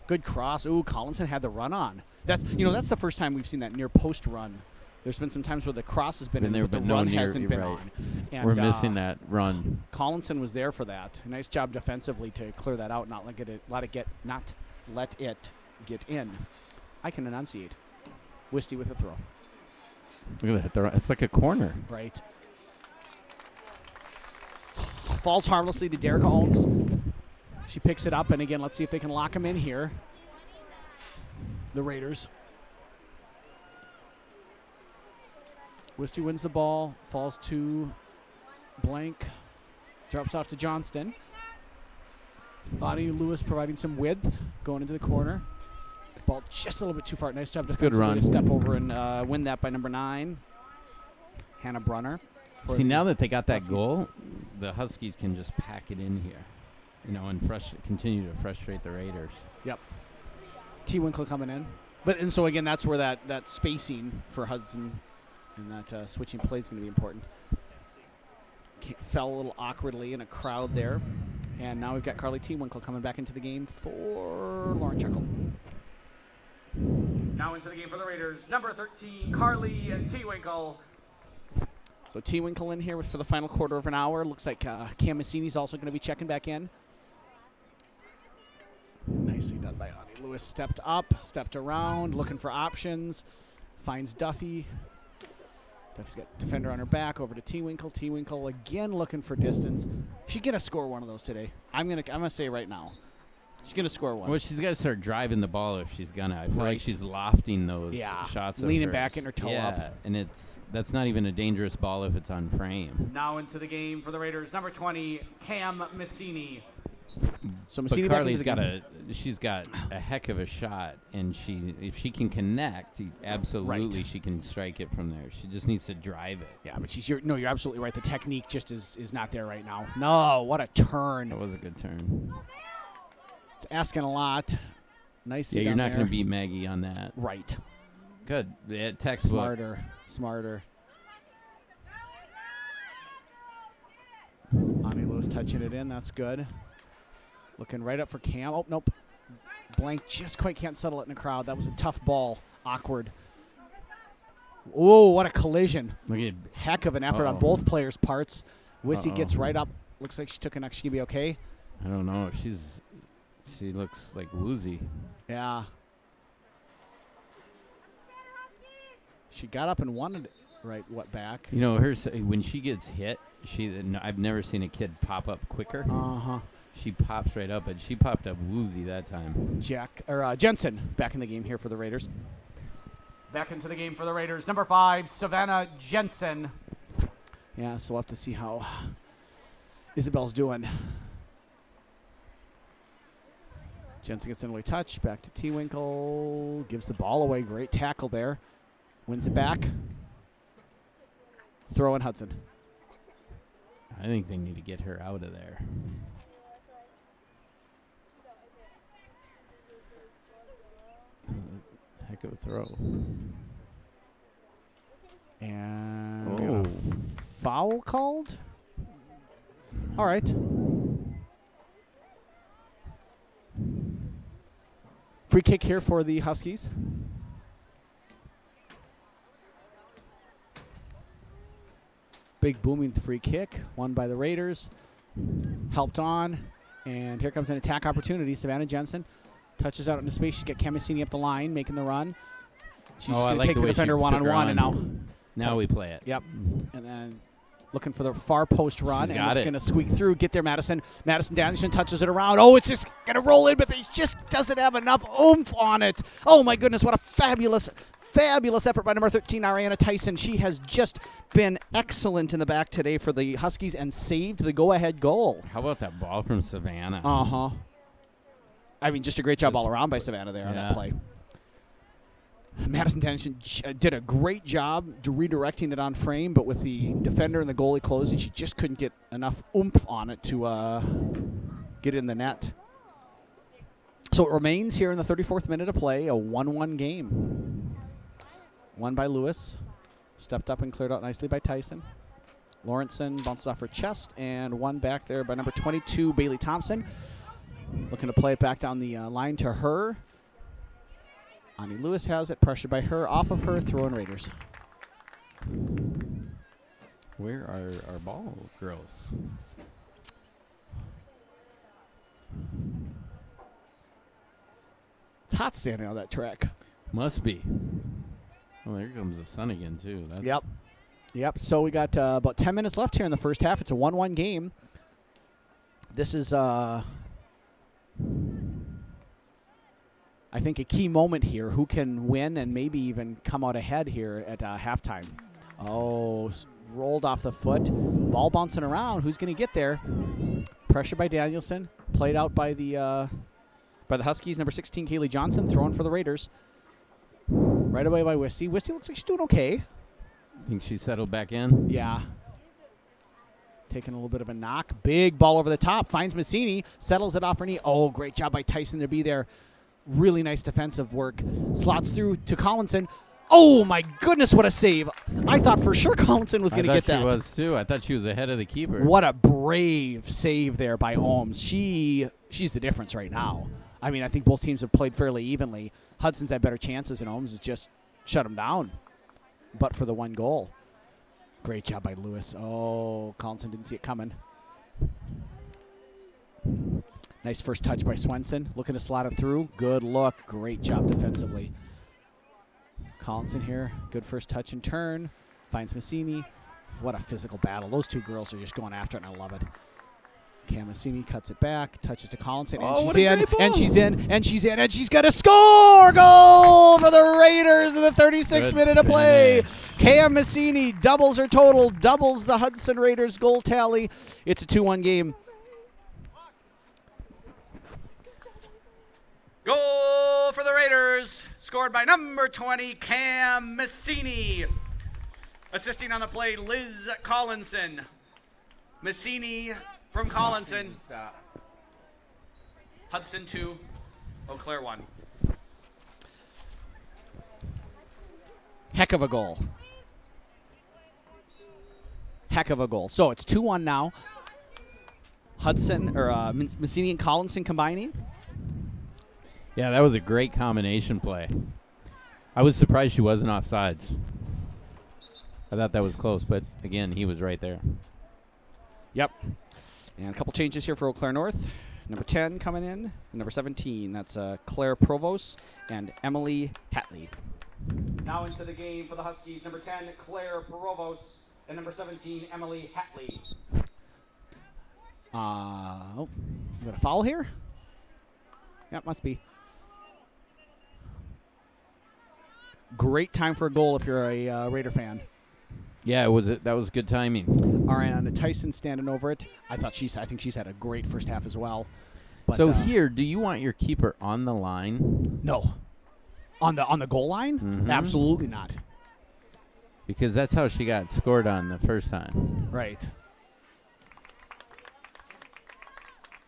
Good cross. Ooh, Collinson had the run on. That's the first time we've seen that near post run. There's been some times where the cross has been in, there, but the but no run near- hasn't been right. on. And, We're missing that run. Collinson was there for that. Nice job defensively to clear that out, not let it get in. I can enunciate. Wisty with a throw. Look at that. It's like a corner. Right. Falls harmlessly to Derek Holmes. She picks it up, and again, let's see if they can lock him in here. The Raiders. Wisty wins the ball, falls to Blank, drops off to Johnston. Bonnie Lewis providing some width, going into the corner. Ball just a little bit too far. Nice job Good defensively run. to step over and win that by number 9, Hannah Brunner. for See, the now that they got that Huskies. goal, the Huskies can just pack it in here, and continue to frustrate the Raiders. Yep. T. Winkle coming in. And so, again, that's where that spacing for Hudson and that switching play is going to be important. Fell a little awkwardly in a crowd there. And now we've got Carly T. Winkle coming back into the game for Lauren Chuckle. Now into the game for the Raiders, number 13, Carly T. Winkle. So T. Winkle in here for the final quarter of an hour. Looks like Cam Massini's also going to be checking back in. Nicely done by Ani Lewis. Stepped up, stepped around, looking for options. Finds Duffy. Duffy's got defender on her back. Over to T. Winkle. T. Winkle again looking for distance. She's gonna score one of those today. I'm gonna say right now, she's gonna score one. Well, she's got to start driving the ball if she's gonna. I feel Right. like she's lofting those shots. of Leaning hers. back, getting her toe up. And that's not even a dangerous ball if it's on frame. Now into the game for the Raiders, number 20, Cam Massini. So But Massini back Carly's into the game. she's got a heck of a shot, and if she can connect, absolutely Right. she can strike it from there. She just needs to drive it. Yeah, but you're absolutely right. The technique just is not there right now. No, what a turn. That was a good turn. It's asking a lot. Nicely Yeah, you're done not there. going to beat Maggie on that. Right. Good. Yeah, textbook. Smarter. Ani Lewis touching it in. That's good. Looking right up for Cam. Oh, nope. Blank just quite can't settle it in the crowd. That was a tough ball. Awkward. Oh, what a collision. Look at Heck of an effort on Uh-oh. both players' parts. Wissy Uh-oh. gets right up. Looks like she took a knock. She going to be okay? I don't know. She looks like woozy. Yeah. She got up and wanted it back. When she gets hit, I've never seen a kid pop up quicker. Uh-huh. She pops right up, and she popped up woozy that time. Jensen back in the game here for the Raiders. Back into the game for the Raiders, number 5, Savannah Jensen. Yeah, so we'll have to see how Isabel's doing. Jensen gets an early touch. Back to T. Winkle. Gives the ball away. Great tackle there. Wins it back. Throw in Hudson. I think they need to get her out of there. Heck of a throw. And we got a foul called? All right. Free kick here for the Huskies. Big booming free kick, won by the Raiders. Helped on, and here comes an attack opportunity. Savannah Jensen touches out into space. She's got Camisini up the line, making the run. She's just I going to like take the the way she defender took her one-on-one, and on. Now we play it. Yep. And then looking for the far post run, She's and got it's it. going to squeak through. Get there, Madison. Madison Danielson touches it around. Oh, it's just going to roll in, but he just doesn't have enough oomph on it. Oh, my goodness, what a fabulous effort by number 13, Ariana Tyson. She has just been excellent in the back today for the Huskies and saved the go-ahead goal. How about that ball from Savannah? Uh-huh. I mean, just a great job all around by Savannah there on that play. Madison Danielson did a great job redirecting it on frame, but with the defender and the goalie closing, she just couldn't get enough oomph on it to get in the net. So it remains here in the 34th minute of play, a 1-1 game. Won by Lewis. Stepped up and cleared out nicely by Tyson. Lawrenson bounces off her chest, and one back there by number 22, Bailey Thompson. Looking to play it back down the line to her. Ani Lewis has it, pressured by her, off of her, throw-in Raiders. Where are our ball girls? It's hot standing on that track. Must be. Oh, there comes the sun again, too. That's Yep, so we got about 10 minutes left here in the first half. It's a 1-1 game. This is, I think, a key moment here. Who can win and maybe even come out ahead here at halftime? Oh, rolled off the foot. Ball bouncing around. Who's going to get there? Pressure by Danielson. Played out by the Huskies. Number 16, Kaylee Johnson, throwing for the Raiders. Right away by Wisty. Wisty looks like she's doing okay. Think she settled back in? Yeah. Taking a little bit of a knock. Big ball over the top. Finds Massini. Settles it off her knee. Oh, great job by Tyson to be there. Really nice defensive work. Slots through to Collinson. Oh, my goodness, what a save. I thought for sure Collinson was going to get that. I thought she was, too. I thought she was ahead of the keeper. What a brave save there by Ohms. She's the difference right now. I mean, I think both teams have played fairly evenly. Hudson's had better chances, and Ohms has just shut him down. But for the one goal. Great job by Lewis. Oh, Collinson didn't see it coming. Nice first touch by Swenson. Looking to slot it through. Good look. Great job defensively. Collinson here. Good first touch and turn. Finds Massini. What a physical battle. Those two girls are just going after it, and I love it. Cam Massini cuts it back, touches to Collinson, and she's in, and she's in, and she's in, and she's going to score! Goal for the Raiders in the 36th minute of play. Cam Massini doubles her total, doubles the Hudson Raiders goal tally. It's a 2-1 game. Goal for the Raiders, scored by number 20, Cam Massini. Assisting on the play, Liz Collinson. Massini from Collinson. Hudson 2, Eau Claire 1. Heck of a goal. Heck of a goal. So it's 2-1 now. Hudson, or Massini and Collinson combining. Yeah, that was a great combination play. I was surprised she wasn't offsides. I thought that was close, but again, he was right there. Yep. And a couple changes here for Eau Claire North. Number 10 coming in, and number 17. That's Claire Provost and Emily Hatley. Now into the game for the Huskies. Number 10, Claire Provost, and number 17, Emily Hatley. Oh, you got a foul here? Yep, must be. Great time for a goal if you're a Raider fan. Yeah, that was good timing. Ariana Tyson standing over it. I think she's had a great first half as well. But, so here, do you want your keeper on the line? No. On the goal line? Mm-hmm. Absolutely not. Because that's how she got scored on the first time. Right.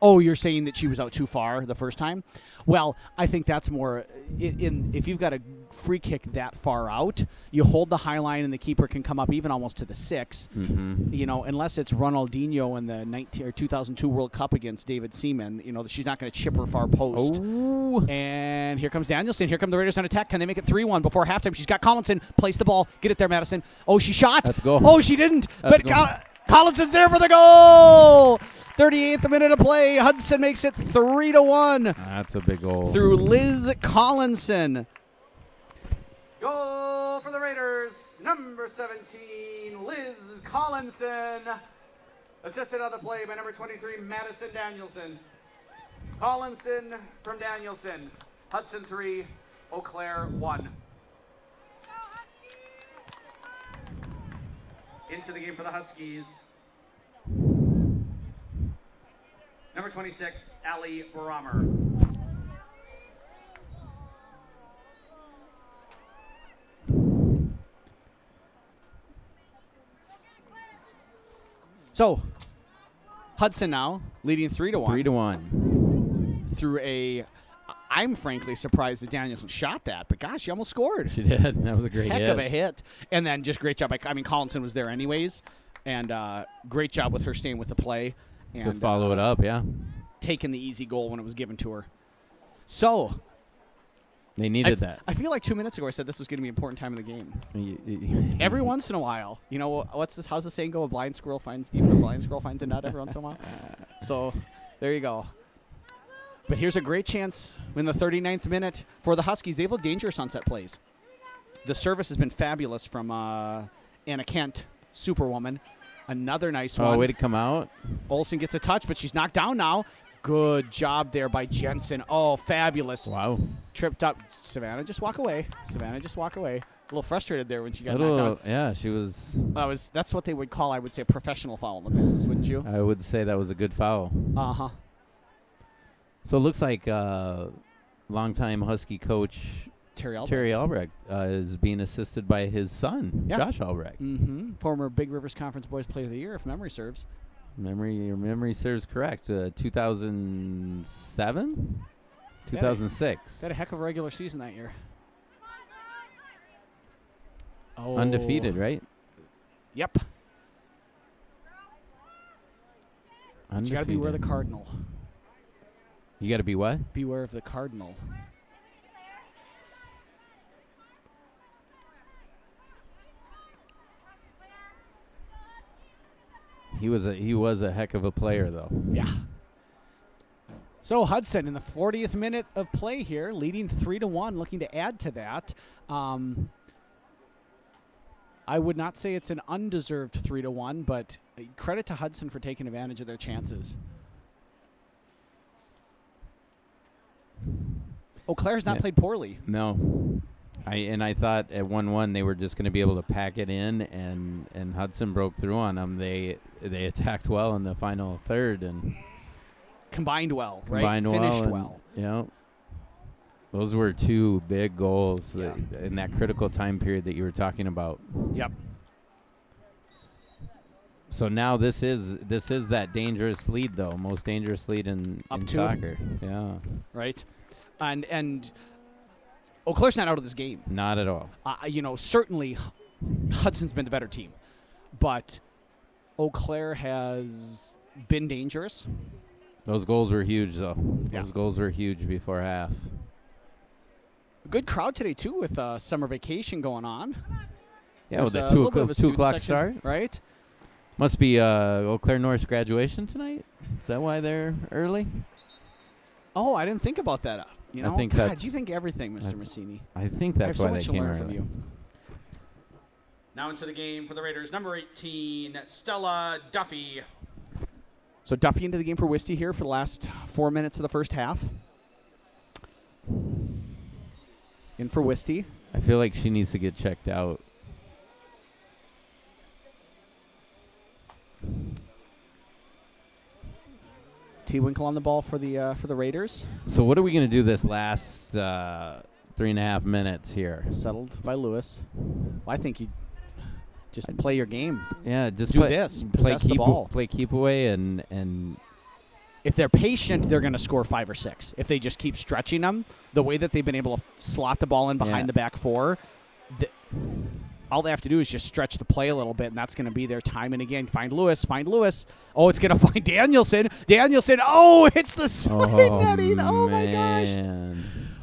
Oh, you're saying that she was out too far the first time? Well, I think that's more if you've got a free kick that far out, you hold the high line and the keeper can come up even almost to the 6. Mm-hmm. You know, unless it's Ronaldinho in the 2002 World Cup against David Seaman, you know, she's not going to chip her far post. Oh. And here comes Danielson. Here come the Raiders on attack. Can they make it 3-1 before halftime? She's got Collinson. Place the ball. Get it there, Madison. Oh, she shot. Let's go. Oh, she didn't. Let's But go. Collinson's there for the goal. 38th minute of play. Hudson makes it 3-1 That's a big goal. through Liz Collinson. Goal for the Raiders, number 17, Liz Collinson. Assisted on the play by number 23, Madison Danielson. Collinson from Danielson. Hudson 3, Eau Claire 1. Into the game for the Huskies. Number 26, Allie Brommer. So, Hudson now leading 3-1. 3-1. Through a, I'm frankly surprised that Danielson shot that, but gosh, she almost scored. She did. That was a great Heck hit. of a hit. And then just great job. Collinson was there anyways, and great job with her staying with the play. And, to follow it up, yeah. Taking the easy goal when it was given to her. So, They needed that. I feel like 2 minutes ago I said this was going to be an important time in the game. Every once in a while, you know, how's the saying go? A blind squirrel finds a nut every once in a while. So, there you go. But here's a great chance in the 39th minute for the Huskies. They have dangerous on-set plays. The service has been fabulous from Anna Kent, Superwoman. Another nice one. Oh, way to come out. Olsen gets a touch, but she's knocked down now. Good job there by Jensen. Oh, fabulous. Wow. Tripped up. Savannah, just walk away. A little frustrated there when she got knocked down. Yeah, she was. That's what they would call, I would say, a professional foul in the business, wouldn't you? I would say that was a good foul. Uh-huh. So it looks like longtime Husky coach Terry Albrecht is being assisted by his son, Josh Albrecht. Mm-hmm. Former Big Rivers Conference Boys Player of the Year, if memory serves. Your memory serves correct. 2007? 2006. They had a heck of a regular season that year. Oh. Undefeated, right? Yep. Undefeated. You got to beware the Cardinal. You got to be what? Beware of the Cardinal. He was a heck of a player, though. Yeah. So Hudson in the 40th minute of play here, leading 3-1, looking to add to that. I would not say it's an undeserved 3-1, but credit to Hudson for taking advantage of their chances. Eau Claire's not played poorly. No. I thought at 1-1 they were just going to be able to pack it in, and Hudson broke through on them. They attacked well in the final third and combined well, right? Combined Finished well. Yeah. Those were two big goals in that critical time period that you were talking about. Yep. So now this is that dangerous lead, though, most dangerous lead in soccer. Yeah. Right. And Eau Claire's not out of this game. Not at all. Certainly Hudson's been the better team, but Eau Claire has been dangerous. Those goals were huge, though. Yeah. Those goals were huge before half. Good crowd today, too, with summer vacation going on. Yeah, with There's the a 2 o'clock start. Right? Must be Eau Claire North's graduation tonight. Is that why they're early? Oh, I didn't think about that. I think God, you think everything, Mr. Massini. I think that's why they so came much to learn early. from you. Now into the game for the Raiders, number 18, Stella Duffy. So Duffy into the game for Wisty here for the last 4 minutes of the first half. In for Wisty. I feel like she needs to get checked out. T. Winkle on the ball for the Raiders. So what are we going to do this last 3.5 minutes here? Settled by Lewis. Well, I think you just play your game. Yeah, just do this. Possess the ball. Play keep away, and if they're patient, they're going to score 5 or 6. If they just keep stretching them, the way that they've been able to slot the ball in behind the back four, all they have to do is just stretch the play a little bit, and that's going to be their time and again. Find Lewis. Oh, it's going to find Danielson. Oh, it's the side netting. Oh, my gosh.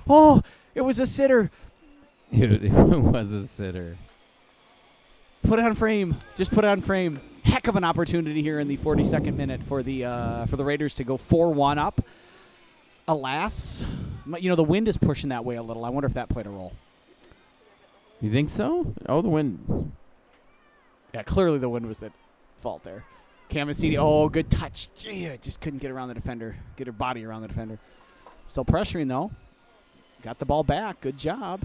Oh, it was a sitter. It was a sitter. Put it on frame. Just put it on frame. Heck of an opportunity here in the 42nd minute for the Raiders to go 4-1 up. Alas, the wind is pushing that way a little. I wonder if that played a role. You think so? Oh, the wind. Yeah, clearly the wind was at fault there. Camasini, oh, good touch. Gee, just couldn't get around the defender, get her body around the defender. Still pressuring, though. Got the ball back. Good job.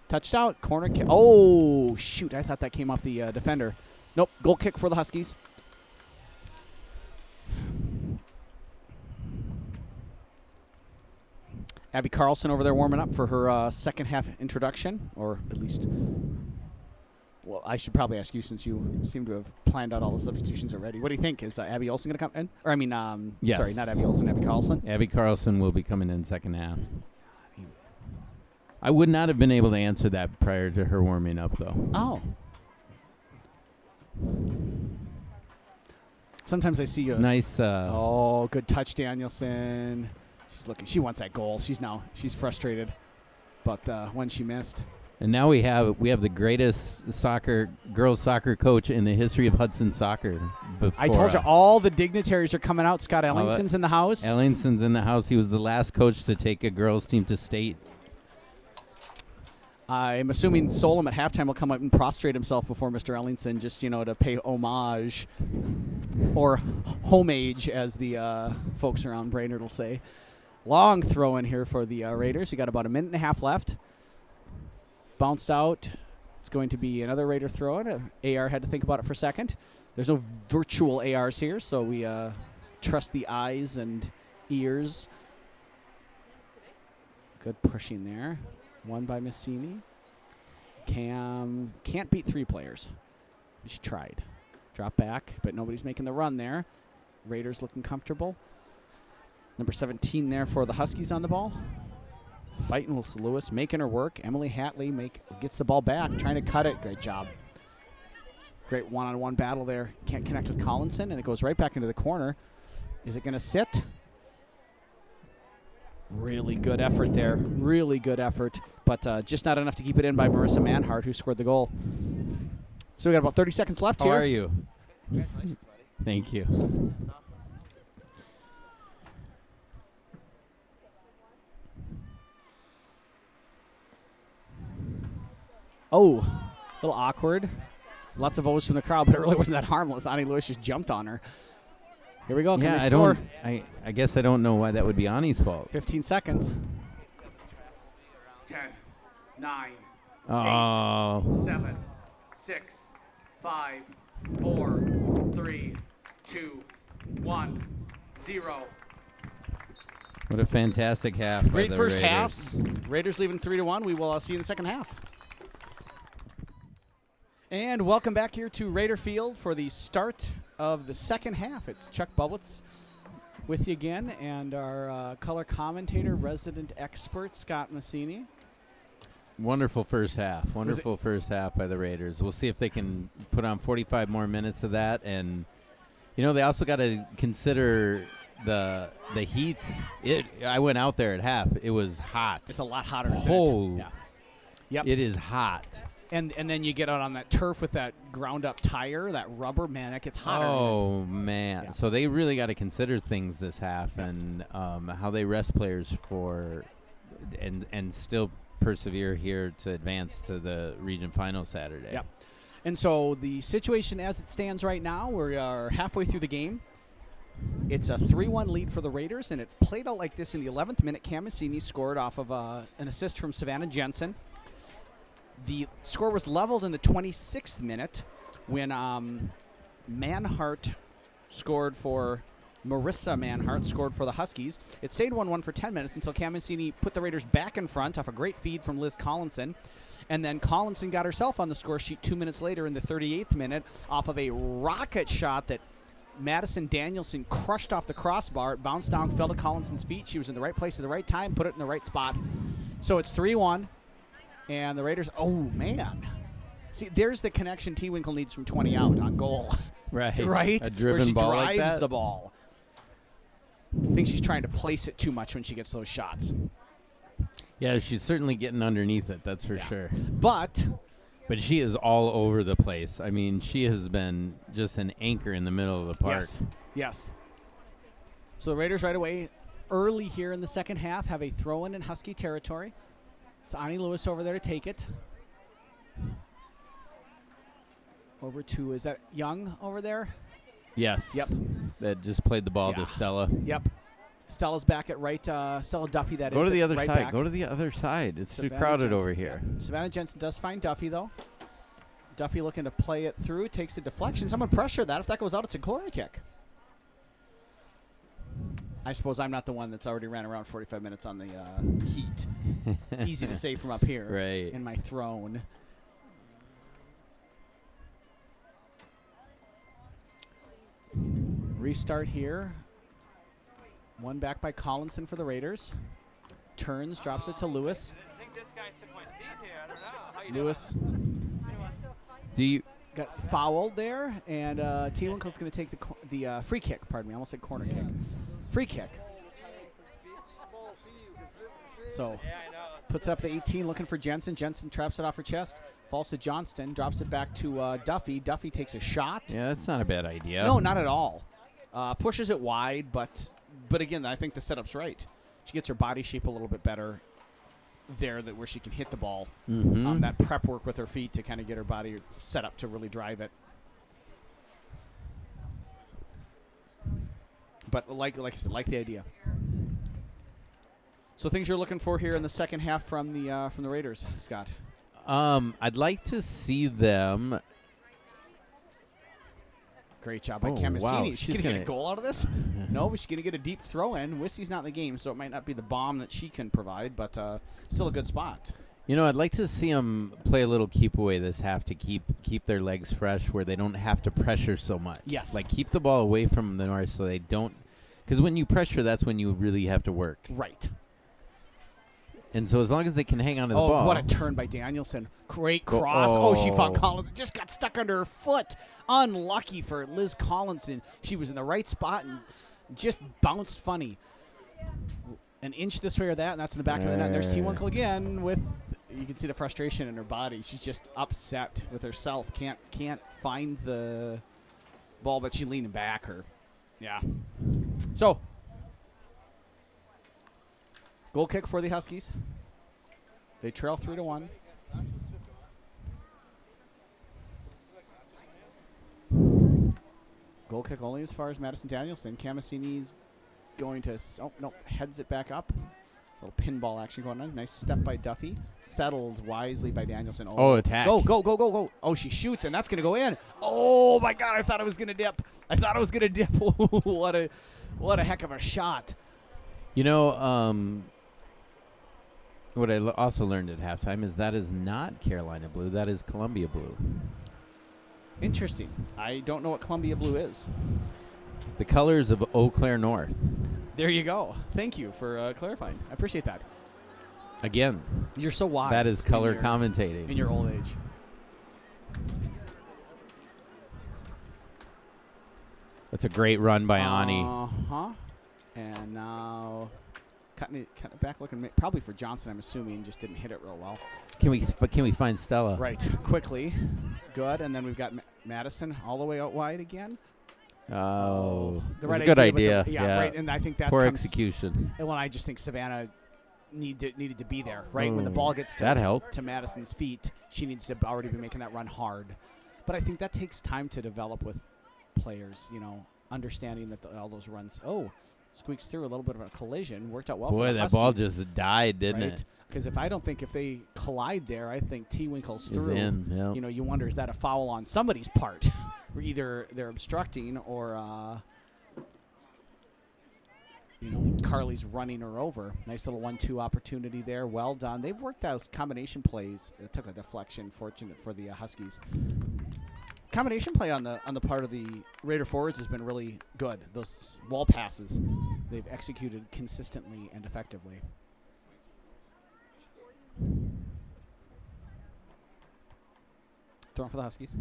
Touched out. Corner kick. Oh, shoot. I thought that came off the defender. Nope. Goal kick for the Huskies. Abby Carlson over there warming up for her second half introduction, or at least, well, I should probably ask you since you seem to have planned out all the substitutions already. What do you think? Is Abby Olsen going to come in? Or I mean, Yes. sorry, not Abby Olsen, Abby Carlson. Abby Carlson will be coming in second half. I would not have been able to answer that prior to her warming up, though. Oh. Sometimes I see you. It's nice. Oh, good touch, Danielson. She's looking. She wants that goal. She's frustrated, but when she missed. And now we have the greatest girls soccer coach in the history of Hudson soccer. I told you us. all the dignitaries are coming out. Scott Ellingson's in the house. Ellingson's in the house. He was the last coach to take a girls team to state. I'm assuming Solom at halftime will come up and prostrate himself before Mr. Ellingson, just to pay homage, or homage, as the folks around Brainerd will say. Long throw in here for the Raiders. We got about a minute and a half left. Bounced out. It's going to be another Raider throw in. AR had to think about it for a second. There's no virtual ARs here, so we trust the eyes and ears. Good pushing there. One by Messini. Cam can't beat three players. She tried. Drop back, but nobody's making the run there. Raiders looking comfortable. Number 17 there for the Huskies on the ball. Fighting with Lewis, making her work. Emily Hatley gets the ball back, trying to cut it. Great job. Great one-on-one battle there. Can't connect with Collinson, and it goes right back into the corner. Is it going to sit? Really good effort there. Really good effort, but just not enough to keep it in by Marissa Manhart, who scored the goal. So we got about 30 seconds left here. How are you? Thank you. Oh, a little awkward. Lots of O's from the crowd, but it really wasn't that harmless. Ani Lewis just jumped on her. Here we go. Can they score? I guess I don't know why that would be Ani's fault. 15 seconds. 10, 9, Oh. 7, 6, 5, 4, 3, 2, 1, 0. What a fantastic half. by Great the first Raiders. half. Raiders leaving 3-1. We will see you in the second half. And welcome back here to Raider Field for the start of the second half. It's Chuck Bublitz with you again, and our color commentator, resident expert, Scott Messini. Wonderful first half. Wonderful first half by the Raiders. We'll see if they can put on 45 more minutes of that. And, they also got to consider the heat. I went out there at half. It was hot. It's a lot hotter. Oh, Yeah. Yep. It is hot. And then you get out on that turf with that ground-up tire, that rubber, man, that gets hotter. Oh, man. Yeah. So they really got to consider things this half and how they rest players for and still persevere here to advance to the region final Saturday. Yep. And so the situation as it stands right now, we are halfway through the game. It's a 3-1 lead for the Raiders, and it played out like this in the 11th minute. Camasini scored off of an assist from Savannah Jensen. The score was leveled in the 26th minute when Manhart scored for Marissa Manhart scored for the Huskies. It stayed 1-1 for 10 minutes until Camasini put the Raiders back in front off a great feed from Liz Collinson. And then Collinson got herself on the score sheet 2 minutes later in the 38th minute off of a rocket shot that Madison Danielson crushed off the crossbar. It bounced down, fell to Collinson's feet. She was in the right place at the right time, put it in the right spot. So it's 3-1. And the Raiders, oh, man. See, there's the connection T. Winkle needs from 20 out on goal. Right. Right? A driven where she ball drives like that? the ball. I think she's trying to place it too much when she gets those shots. Yeah, she's certainly getting underneath it, that's for sure. But she is all over the place. I mean, she has been just an anchor in the middle of the park. Yes. So the Raiders right away, early here in the second half, have a throw-in Husky territory. It's Ani Lewis over there to take it. Over to, is that Young over there? Yes. Yep. That just played the ball Yeah. to Stella. Yep. Stella's back at right. Stella Duffy, that is. Go to the at other right side. back. Go to the other side. It's too Savannah crowded Jensen. over here. Savannah Jensen does find Duffy, though. Duffy looking to play it through. Takes a deflection. Someone pressure that. If that goes out, it's a corner kick. I suppose I'm not the one that's already ran around 45 minutes on the heat. Easy to say from up here. Right. In my throne. Restart here. One back by Collinson for the Raiders. Turns, drops it to Lewis. Lewis Do you? got fouled there, and T. Winkle's going to take the free kick. Pardon me, I almost said corner kick. Free kick. So puts it up to 18, looking for Jensen. Jensen traps it off her chest, falls to Johnston, drops it back to Duffy. Duffy takes a shot. Yeah, that's not a bad idea. No, not at all. Pushes it wide, but again, I think the setup's right. She gets her body shape a little bit better there, where she can hit the ball. Mm-hmm. That prep work with her feet to kind of get her body set up to really drive it. But like I said, like the idea. So things you're looking for here in the second half from the Raiders, Scott. I'd like to see them. Great job by Oh, Camisini. wow. She's She's going to get gonna- a goal out of this? No, but she's going to get a deep throw in. Wissy's not in the game, so it might not be the bomb that she can provide, but still a good spot. You know, I'd like to see them play a little keep away this half to keep their legs fresh, where they don't have to pressure so much. Yes. Like keep the ball away from the north, so they don't. Because when you pressure, that's when you really have to work. Right. And so as long as they can hang on to the Oh, ball. what a turn by Danielson. Great Go- cross. Oh, she fought oh. Collins. Just got stuck under her foot. Unlucky for Liz Collinson. She was in the right spot and just bounced funny. An inch this way or that, and that's in the back of the net. There's T. Winkle again with, you can see the frustration in her body. She's just upset with herself. Can't find the ball, but she's leaning back. Yeah. So, goal kick for the Huskies. They trail 3-1. Goal kick only as far as Madison Danielson. Camisini's going to, heads it back up. Little pinball action going on. Nice step by Duffy. Settled wisely by Danielson. Oh, attack. Go. Oh, she shoots, and that's going to go in. Oh, my God, I thought it was going to dip. What a heck of a shot. You know, what I also learned at halftime is that is not Carolina blue. That is Columbia blue. Interesting. I don't know what Columbia blue is. The colors of Eau Claire North. There you go. Thank you for clarifying. I appreciate that. Again, You're so wise. that is color in commentating. your old age. That's a great run by Ani. Uh-huh. And now cutting it back, looking probably for Johnson, I'm assuming, just didn't hit it real well. Can we find Stella? Right, quickly. Good, and then we've got Madison all the way out wide again. Oh, The that's right a good idea. idea. Yeah, right, and I think that Poor comes, execution. and well, I just think Savannah needed to be there, right? When the Oh, ball gets that helped. to Madison's feet, she needs to already be making that run hard. But I think that takes time to develop with players, understanding that all those runs, squeaks through a little bit of a collision, worked out well for Boy, the that Huskies, ball just died, didn't right? it? Because if they collide there, I think T. Winkle's Is through. in, yeah. You wonder, is that a foul on somebody's part? Where either they're obstructing or Carly's running her over. Nice little 1-2 opportunity there. Well done. They've worked out combination plays. It took a deflection. Fortunate for the Huskies. Combination play on the part of the Raider forwards has been really good. Those wall passes they've executed consistently and effectively. Throwing for the Huskies.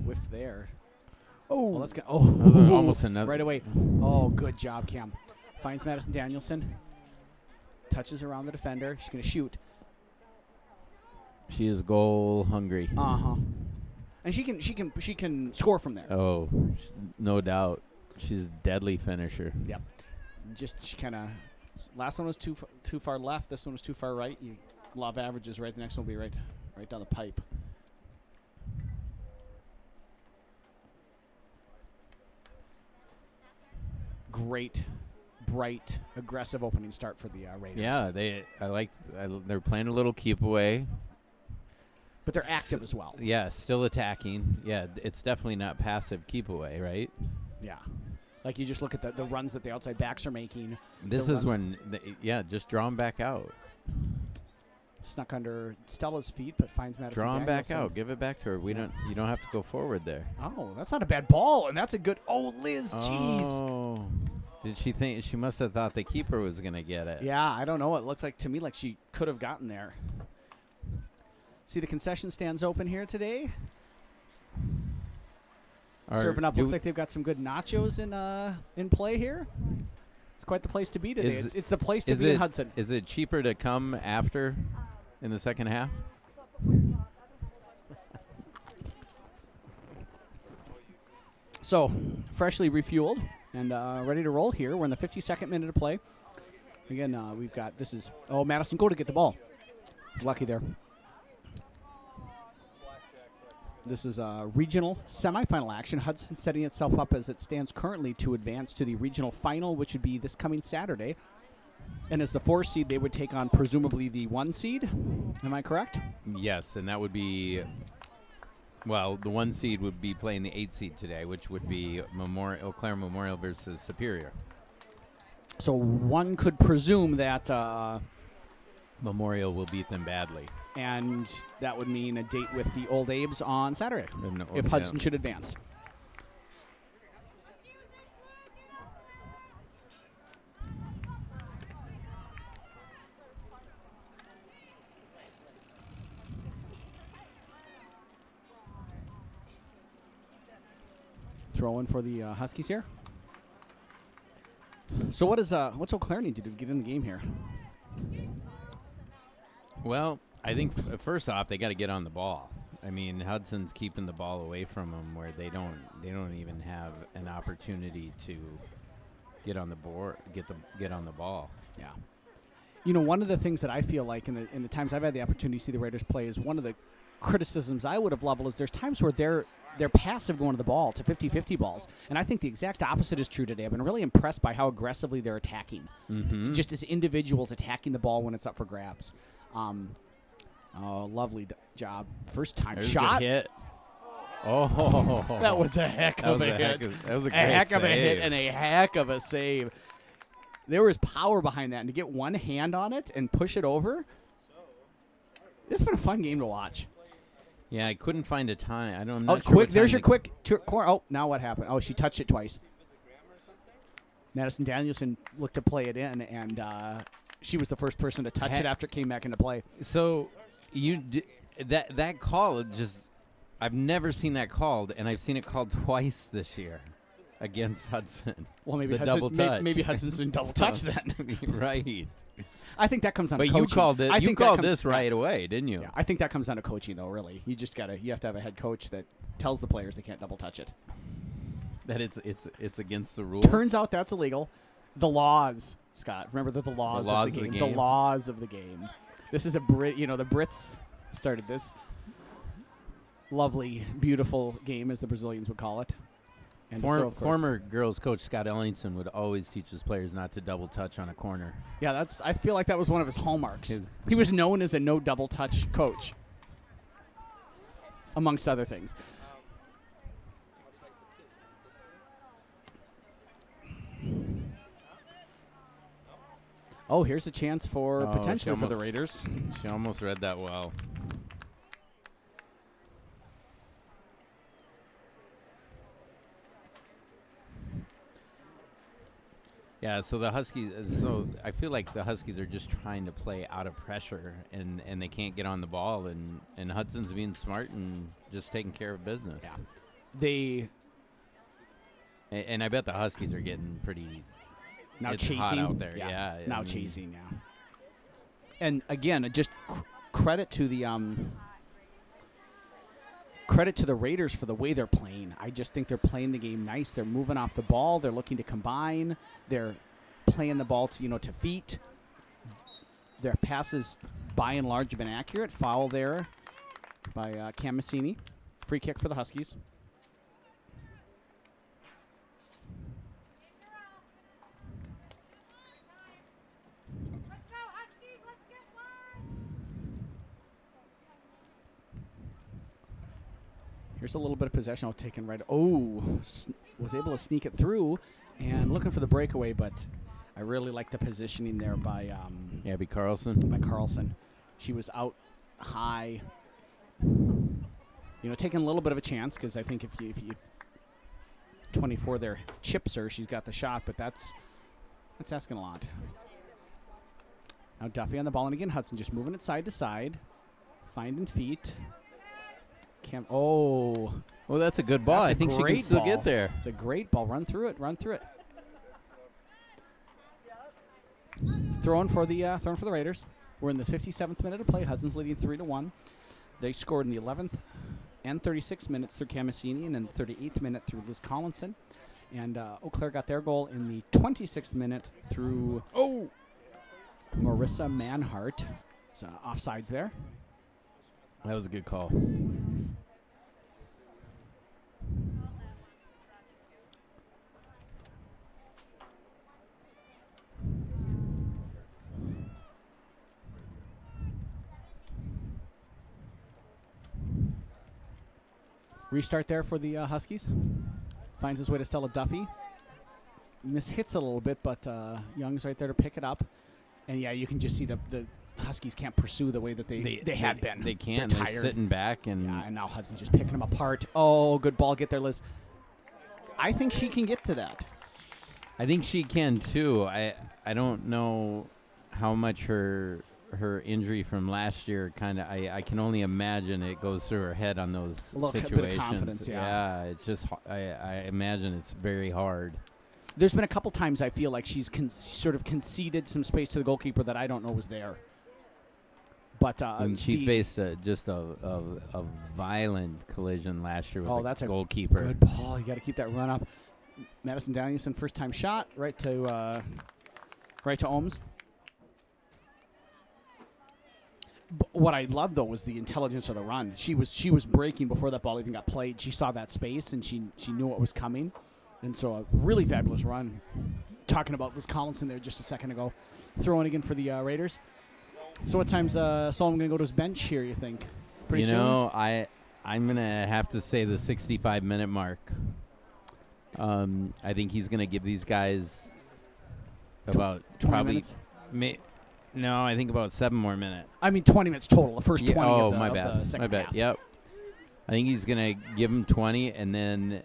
Whiff there. Oh, let's go. Oh, Almost another. right away. Oh, good job, Cam. Finds Madison Danielson. Touches around the defender. She's gonna shoot. She is goal hungry. And she can score from there. Oh, no doubt. She's a deadly finisher. Yep. Just she kind of. Last one was too far left. This one was too far right. You law of averages, right? The next one will be right down the pipe. Great, bright, aggressive opening start for the Raiders. Yeah, they're playing a little keep away. But they're active as well. Yeah, still attacking. Yeah, it's definitely not passive keep away, right? Yeah. Like you just look at the runs that the outside backs are making. This is when, just draw them back out. Snuck under Stella's feet, but finds Madison. Draw them back Danielson. out. Give it back to her. You don't have to go forward there. Oh, that's not a bad ball, and that's a good. Oh, Liz, jeez. Oh, did she think she must have thought the keeper was gonna get it? Yeah, I don't know. It looked like to me like she could have gotten there. See the concession stands open here today. Serving up. Looks like they've got some good nachos in play here. It's quite the place to be today. It's the place to be in Hudson. Is it cheaper to come after in the second half? So, freshly refueled and ready to roll here. We're in the 52nd minute of play. Again, we've got Madison, go to get the ball. Lucky there. This is a regional semifinal action. Hudson setting itself up as it stands currently to advance to the regional final, which would be this coming Saturday. And as the 4 seed, they would take on presumably the 1 seed. Am I correct? Yes, and that would be, the 1 seed would be playing the 8 seed today, which would be Eau Claire Memorial versus Superior. So one could presume that Memorial will beat them badly. And that would mean a date with the Old Abes on Saturday if Hudson should advance. Throw in for the Huskies here. So what's Eau Claire need to do to get in the game here? Well, I think first off they got to get on the ball. I mean, Hudson's keeping the ball away from them where they don't even have an opportunity to get on the board, get on the ball. Yeah. You know, one of the things that I feel like in the times I've had the opportunity to see the Raiders play is one of the criticisms I would have leveled is there's times where they're passive going to the ball, to 50-50 balls. And I think the exact opposite is true today. I've been really impressed by how aggressively they're attacking. Mm-hmm. Just as individuals attacking the ball when it's up for grabs. Lovely job. First time There's shot. A good hit. Oh, that was a heck of a hit. That was a great heck of a save. hit and a heck of a save. There was power behind that, and to get one hand on it and push it over, it's been a fun game to watch. Yeah, I couldn't find a time. I don't know. Sure quick! There's your quick corner. Oh, now what happened? Oh, she touched it twice. Madison Danielson looked to play it in, and she was the first person to touch it after it came back into play. So that call I've never seen that called, and I've seen it called twice this year against Hudson. Well, maybe the Hudson, double touch. maybe Hudson's in double touch then. Right. I think that comes on. But coaching. you called it. You called this right away, didn't you? Yeah, I think that comes down to coaching, though. Really, you have to have a head coach that tells the players they can't double touch it. That it's against the rules. Turns out that's illegal. The laws, Scott. Remember the laws of the game. The laws of the game. This is a Brit. You know, the Brits started this lovely, beautiful game, as the Brazilians would call it. And former girls coach Scott Ellingson would always teach his players not to double touch on a corner. Yeah, I feel like that was one of his hallmarks. He was known as a no double touch coach, amongst other things. Oh, here's a chance for potentially for the Raiders. She almost read that well. Yeah, so the Huskies. So I feel like the Huskies are just trying to play out of pressure, and they can't get on the ball, and Hudson's being smart and just taking care of business. Yeah, and I bet the Huskies are getting pretty. Now it's chasing hot out there. Yeah. Now chasing. Yeah. And again, just credit to the credit to the Raiders for the way they're playing. I just think they're playing the game nice. They're moving off the ball. They're looking to combine. They're playing the ball to, to feet. Their passes, by and large, have been accurate. Foul there by Cam Massini. Free kick for the Huskies. Here's a little bit of possession. Oh, taken right. Oh, was able to sneak it through and looking for the breakaway, but I really like the positioning there by Abby Carlson. By Carlson. She was out high. Taking a little bit of a chance because I think if 24 there chips her, she's got the shot, but that's asking a lot. Now Duffy on the ball, and again Hudson just moving it side to side, finding feet. Oh, that's a good ball. I think she can still get there. It's a great ball. Run through it. Throwing for the Raiders. We're in the 57th minute of play. Hudson's leading 3-1. They scored in the 11th and 36th minutes through Camassini, and in the 38th minute through Liz Collinson. And Eau Claire got their goal in the 26th minute through Marissa Manhart. It's offsides there. That was a good call. Restart there for the Huskies. Finds his way to Stella Duffy. Hits a little bit, but Young's right there to pick it up. And, yeah, you can just see the Huskies can't pursue the way that they had been. They can't. They're They're tired. sitting back. And now Hudson's just picking them apart. Oh, good ball. Get there, Liz. I think she can get to that. I think she can, too. I don't know how much her injury from last year I can only imagine it goes through her head on those situations. Bit of confidence, yeah. It's just I imagine it's very hard. There's been a couple times I feel like she's sort of conceded some space to the goalkeeper that I don't know was there. But she faced a violent collision last year with the goalkeeper. Good ball. You got to keep that run up. Madison Danielson, first time shot right to Ohms. What I loved, though, was the intelligence of the run. She was breaking before that ball even got played. She saw that space, and she knew what was coming. And so a really fabulous run. Talking about Liz Collinson there just a second ago. Throwing again for the Raiders. So what time's Solomon going to go to his bench here, you think? Pretty soon? I'm going to have to say the 65-minute mark. I think he's going to give these guys about 20 minutes? No, I think about 7 more minutes. I mean 20 minutes total, the first 20 of the, my of bad. the second My bad. half. Yep. I think he's going to give them 20, and then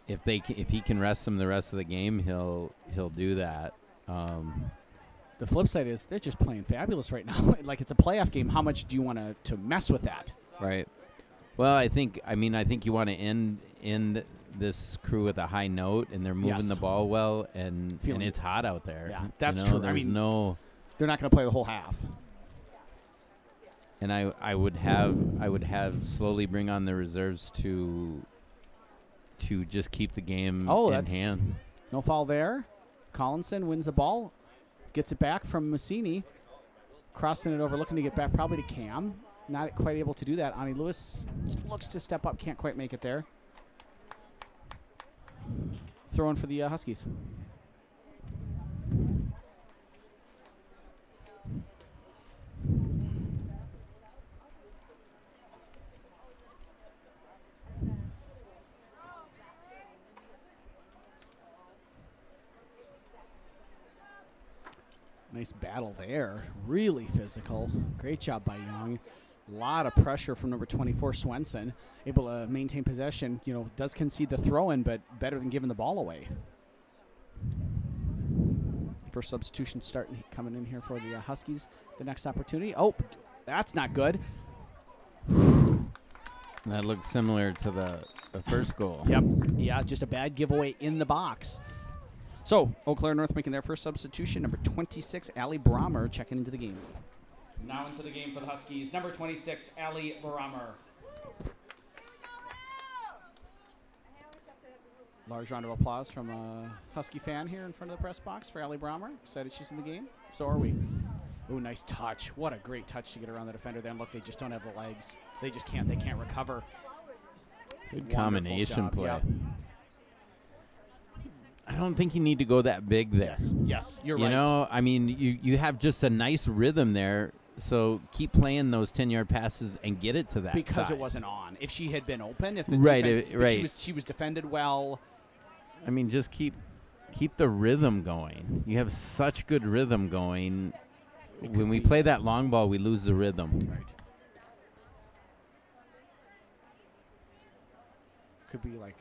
if he can rest them the rest of the game, he'll do that. The flip side is they're just playing fabulous right now. Like, it's a playoff game. How much do you want to mess with that? Right. Well, I think you want to end this crew with a high note, and they're moving the ball well, and it's hot out there. Yeah, that's true. They're not going to play the whole half. And I would have slowly bring on the reserves to just keep the game in hand. No foul there. Collinson wins the ball, gets it back from Massini, crossing it over, looking to get back probably to Cam. Not quite able to do that. Ani Lewis looks to step up, can't quite make it there. Throwing for the Huskies. Nice battle there. Really physical. Great job by Young. A lot of pressure from number 24, Swenson. Able to maintain possession. Does concede the throw-in, but better than giving the ball away. First substitution coming in here for the Huskies. The next opportunity. Oh, that's not good. That looks similar to the first goal. Yep. Yeah, just a bad giveaway in the box. So, Eau Claire North making their first substitution. Number 26, Allie Brommer, checking into the game. Now into the game for the Huskies. Number 26, Allie Brommer. Large round of applause from a Husky fan here in front of the press box for Allie Brommer. Excited she's in the game. So are we. Ooh, nice touch. What a great touch to get around the defender. Then look, they just don't have the legs. They just can't. They can't recover. Good Wonderful combination job. play. Yep. I don't think you need to go that big there. Yes, you're You right. know, I mean, you have just a nice rhythm there. So keep playing those 10-yard passes and get it to that because side. it wasn't on. If she had been open, if the Right, defense, but right. she was defended well. I mean, just keep the rhythm going. You have such good rhythm going. When we play that long ball, we lose the rhythm. Right. Could be like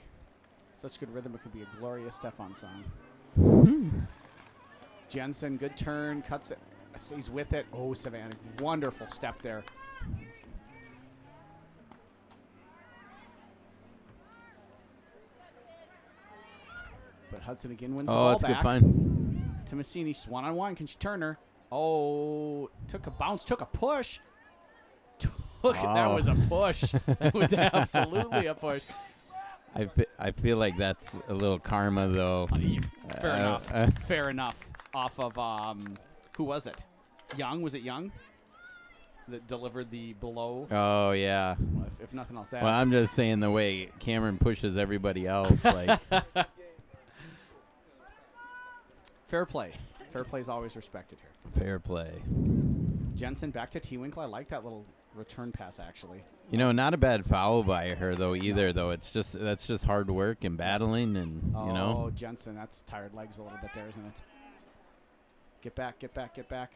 such good rhythm. It could be a Gloria Stefan song. Jensen, good turn, cuts it, stays with it. Oh, Savannah, wonderful step there. But Hudson again wins the ball that's back. good fun. To Massini, she's one-on-one. Can she turn her? Oh, took a bounce, took a push. That was a push. That was absolutely a push. I feel like that's a little karma, though. Fair enough. Fair enough. Off of, who was it? Young? Was it Young that delivered the below? Oh, yeah. Well, if nothing else, that. Well, I'm just saying the way Cameron pushes everybody else. Like, Fair play. Fair play is always respected here. fair play. Jensen back to T-Winkle. I like that little return pass, actually. You know, not a bad foul by her, though, either, though. That's just hard work and battling and, you know. Oh, Jensen, that's tired legs a little bit there, isn't it? Get back, get back, get back.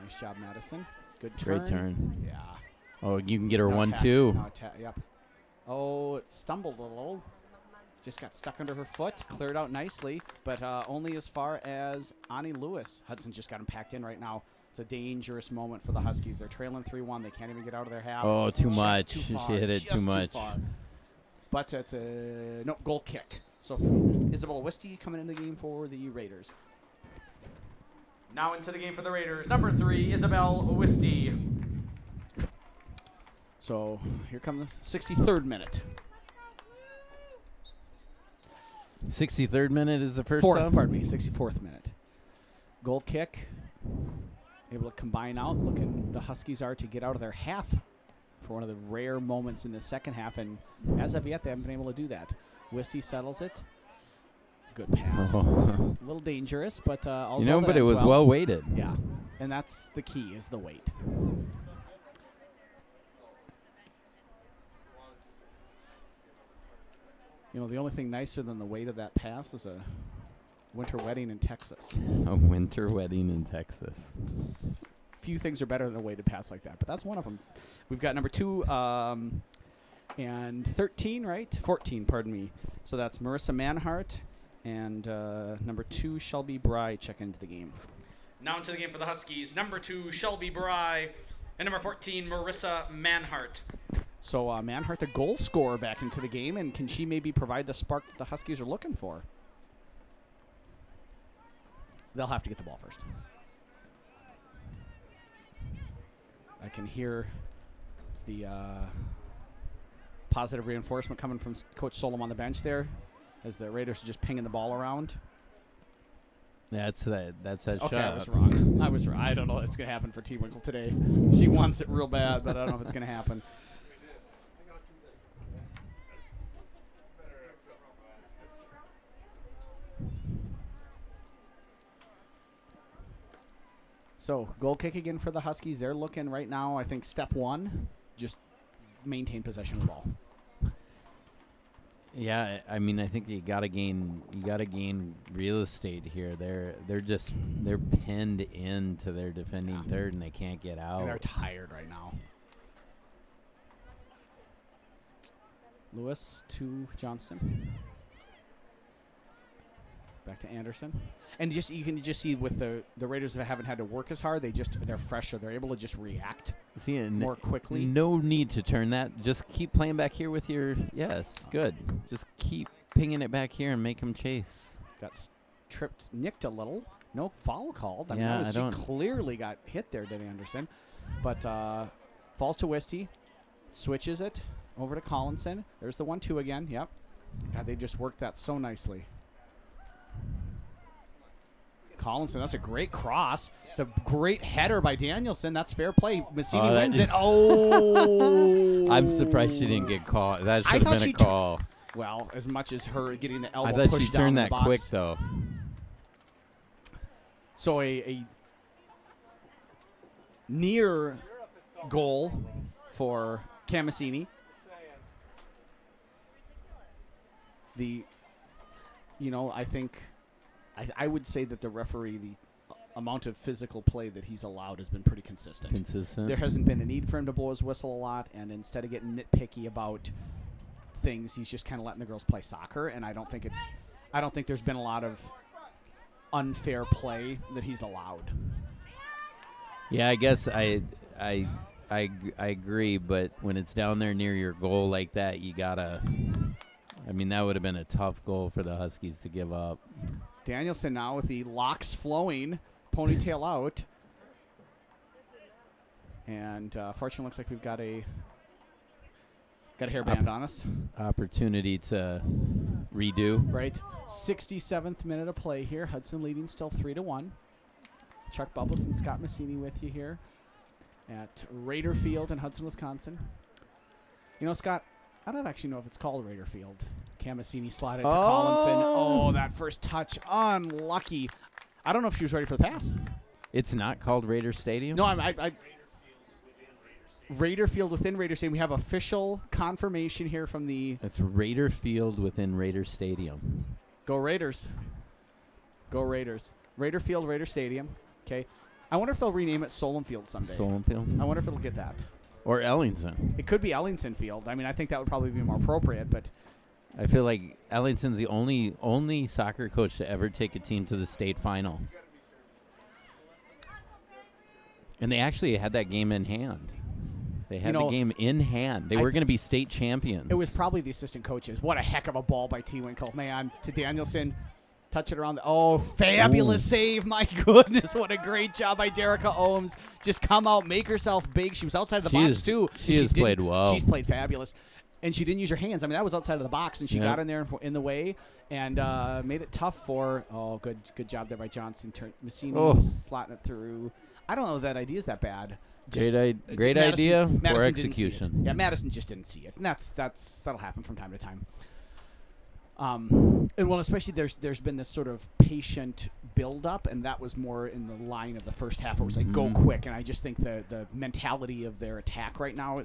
Nice job, Madison. Good turn. Great turn. Yeah. Oh, you can get her Now 1-2. Now yep. Oh, it stumbled a little. Just got stuck under her foot. Cleared out nicely, but only as far as Ani Lewis. Hudson just got him packed in right now. It's a dangerous moment for the Huskies. They're trailing 3-1. They can't even get out of their half. Oh, too Just much. too She far, hit it just too much. far. But it's a goal kick. So Isabella Wisty coming into the game for the Raiders. Now into the game for the Raiders. Number 3, Isabel Wisty. So here comes the 63rd minute. 63rd minute is the first Fourth, sub? pardon me, 64th minute. Goal kick. Able to combine out. Looking, the Huskies are to get out of their half for one of the rare moments in the second half, and as of yet, they haven't been able to do that. Wisty settles it. Good pass. A little dangerous, but all's You know, well that but it ends was well weighted. Yeah, and that's the key, is the weight. You know, the only thing nicer than the weight of that pass is a winter wedding in Texas. A winter wedding in Texas. Few things are better than a weighted pass like that, but that's one of them. We've got number 2 and 13, right? 14, pardon me. So that's Marissa Manhart and number 2, Shelby Bry, check into the game. Now into the game for the Huskies. Number 2, Shelby Bry. And number 14, Marissa Manhart. So Manhart, the goal scorer, back into the game, and can she maybe provide the spark that the Huskies are looking for? They'll have to get the ball first. I can hear the positive reinforcement coming from Coach Solom on the bench there, as the Raiders are just pinging the ball around. That's that Okay, shot. I was wrong. I don't know what's going to happen for T-Winkle today. She wants it real bad, but I don't know if it's going to happen. So, goal kick again for the Huskies. They're looking right now, I think, step 1, just maintain possession of the ball. Yeah, I mean, I think you gotta gain real estate here. They're pinned into their defending third, and they can't get out. And they're tired right now. Lewis to Johnston. Back to Anderson. And just you can just see with the Raiders that haven't had to work as hard, they're fresher. They're able to just react more quickly. No need to turn that. Just keep playing back here with your good. Just keep pinging it back here and make them chase. Got tripped, nicked a little. No foul called. Yeah, she clearly got hit there, did Anderson. But falls to Wisty. Switches it over to Collinson. There's the 1-2 again. Yep. God, they just worked that so nicely. Collinson, that's a great cross. It's a great header by Danielson. That's fair play. Massini wins it. Oh! I'm surprised she didn't get caught. That should have been a call. Well, as much as her getting the elbow I thought pushed she down turned in that the box. quick, though. So a near goal for Camasini. I think I would say that the referee, the amount of physical play that he's allowed has been pretty consistent. There hasn't been a need for him to blow his whistle a lot, and instead of getting nitpicky about things, he's just kind of letting the girls play soccer, and I don't think there's been a lot of unfair play that he's allowed. Yeah, I guess I agree, but when it's down there near your goal like that, you gotta. I mean, that would have been a tough goal for the Huskies to give up. Danielson now with the locks flowing, ponytail out, and fortunately, looks like we've got a hairband on us. Opportunity to redo. Right, 67th minute of play here. Hudson leading still 3-1. Chuck Bubbles and Scott Massini with you here at Raider Field in Hudson, Wisconsin. Scott, I don't actually know if it's called Raider Field. Camasini slotted to Collinson. Oh, that first touch, unlucky. I don't know if she was ready for the pass. It's not called Raider Stadium? No, Raider Field within Raider Stadium. We have official confirmation here from the... It's Raider Field within Raider Stadium. Go Raiders. Go Raiders. Raider Field, Raider Stadium. Okay. I wonder if they'll rename it Solon Field someday. Solon Field? I wonder if it'll get that. Or Ellingson. It could be Ellingson Field. I mean, I think that would probably be more appropriate, but... I feel like Ellington's the only soccer coach to ever take a team to the state final. And they actually had that game in hand. They had the game in hand. They were going to be state champions. It was probably the assistant coaches. What a heck of a ball by T. Winkle. Man, to Danielson. Touch it around. Fabulous save. My goodness, what a great job by Derica Ohms. Just come out, make herself big. She was outside of the box, too. She has played well. She's played fabulous. And she didn't use her hands. I mean, that was outside of the box, and she got in there in the way and made it tough for good job there by Johnson. Massini slotting it through. I don't know if that idea is that bad. Great idea, poor execution. Yeah, Madison just didn't see it, and that'll happen from time to time. And especially there's been this sort of patient build-up, and that was more in the line of the first half where it was like, go quick, and I just think the mentality of their attack right now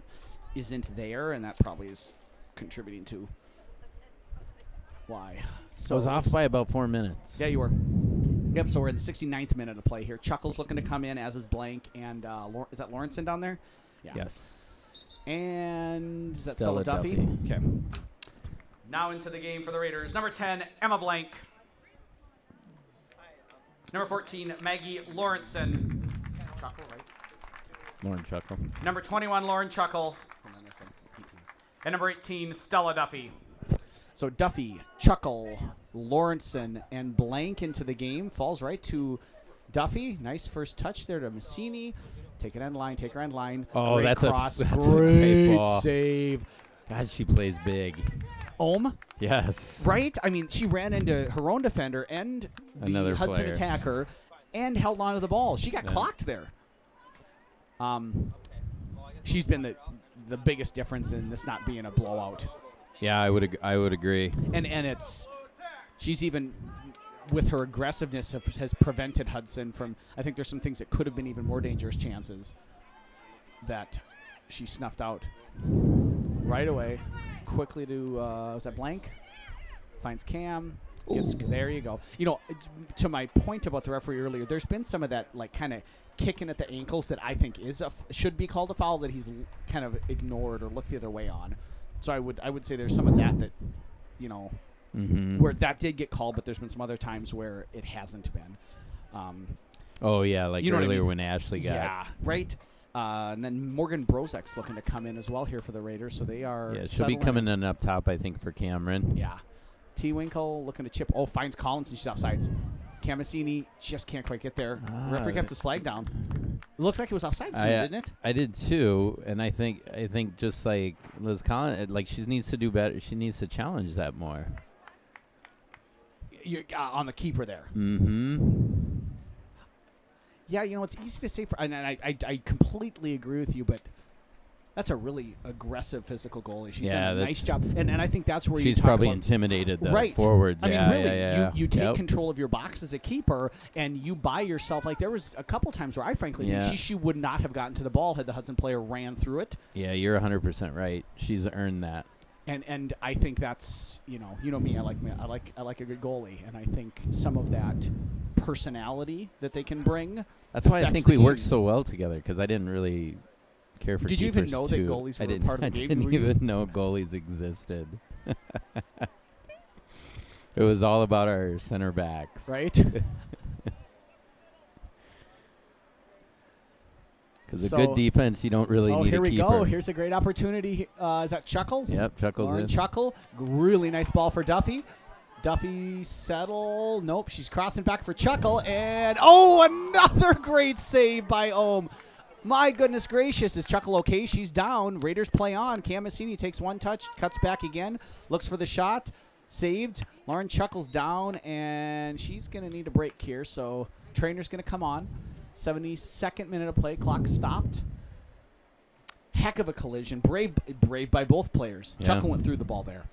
isn't there, and that probably is contributing to why. So I was off by about 4 minutes. Yeah, you were. Yep, so we're in the 69th minute of play here. Chuckle's looking to come in, as is Blank, and is that Lawrenson down there? Yeah. Yes. And is that Stella Duffy? Okay. Now into the game for the Raiders. Number 10, Emma Blank. Number 14, Maggie Lawrenson. Chuckle, right? Lauren Chuckle. Number 21, Lauren Chuckle. And number 18, Stella Duffy. So Duffy, Chuckle, Lawrenson, and Blank into the game. Falls right to Duffy. Nice first touch there to Massini. Take it end line, take her end line. Oh, great that's cross. a great ball. save. God, she plays big. Ohm? Yes. Right? I mean, she ran into her own defender and the Another Hudson player. attacker and held on to the ball. She got clocked there. She's been the biggest difference in this not being a blowout. Yeah, I would agree. And she's even with her aggressiveness has prevented Hudson from. I think there's some things that could have been even more dangerous chances that she snuffed out right away. Quickly to was that Blank? Finds Cam. There you go. To my point about the referee earlier, there's been some of that like kind of kicking at the ankles that I think should be called a foul that he's kind of ignored or looked the other way on. So I would say there's some of that where that did get called, but there's been some other times where it hasn't been. Like earlier I mean? when Ashley got. Yeah, right. And then Morgan Brozek's looking to come in as well here for the Raiders, so they are. Yeah, she'll be coming in up top, I think, for Cameron. Yeah. T. Winkle looking to chip. Finds Collins and she's offsides. Camassini just can't quite get there. Referee kept his flag down. It looked like it was offside, didn't it? I did too, and I think just like Liz Collins, like she needs to do better. She needs to challenge that more. You're on the keeper there. Mm-hmm. Yeah, it's easy to say, and I completely agree with you, but that's a really aggressive physical goalie. She's done a nice job, and I think that's where she's you talk probably about, intimidated the right. forwards. I mean, really, you take Yep. control of your box as a keeper, and you buy yourself. Like there was a couple times where I frankly think she would not have gotten to the ball had the Hudson player ran through it. Yeah, you're 100% right. She's earned that. And I think that's you know me. I like a good goalie, and I think some of that personality that they can bring. That's why I think we worked so well together, because I didn't really care for. Did you even keepers know too. that goalies were part of the game? I didn't even know goalies existed. It was all about our center backs, right? Because a good defense, you don't really need a keeper. Here we go. Here's a great opportunity. Is that Chuckle? Yep, Chuckle's Lauren in. Chuckle. Really nice ball for Duffy. Duffy settle. Nope, she's crossing back for Chuckle. And, another great save by Ohm. My goodness gracious. Is Chuckle okay? She's down. Raiders play on. Camassini takes one touch, cuts back again, looks for the shot. Saved. Lauren Chuckle's down, and she's going to need a break here. So trainer's going to come on. 72nd minute of play. Clock stopped. Heck of a collision. Brave by both players. Yeah. Chuckle went through the ball there.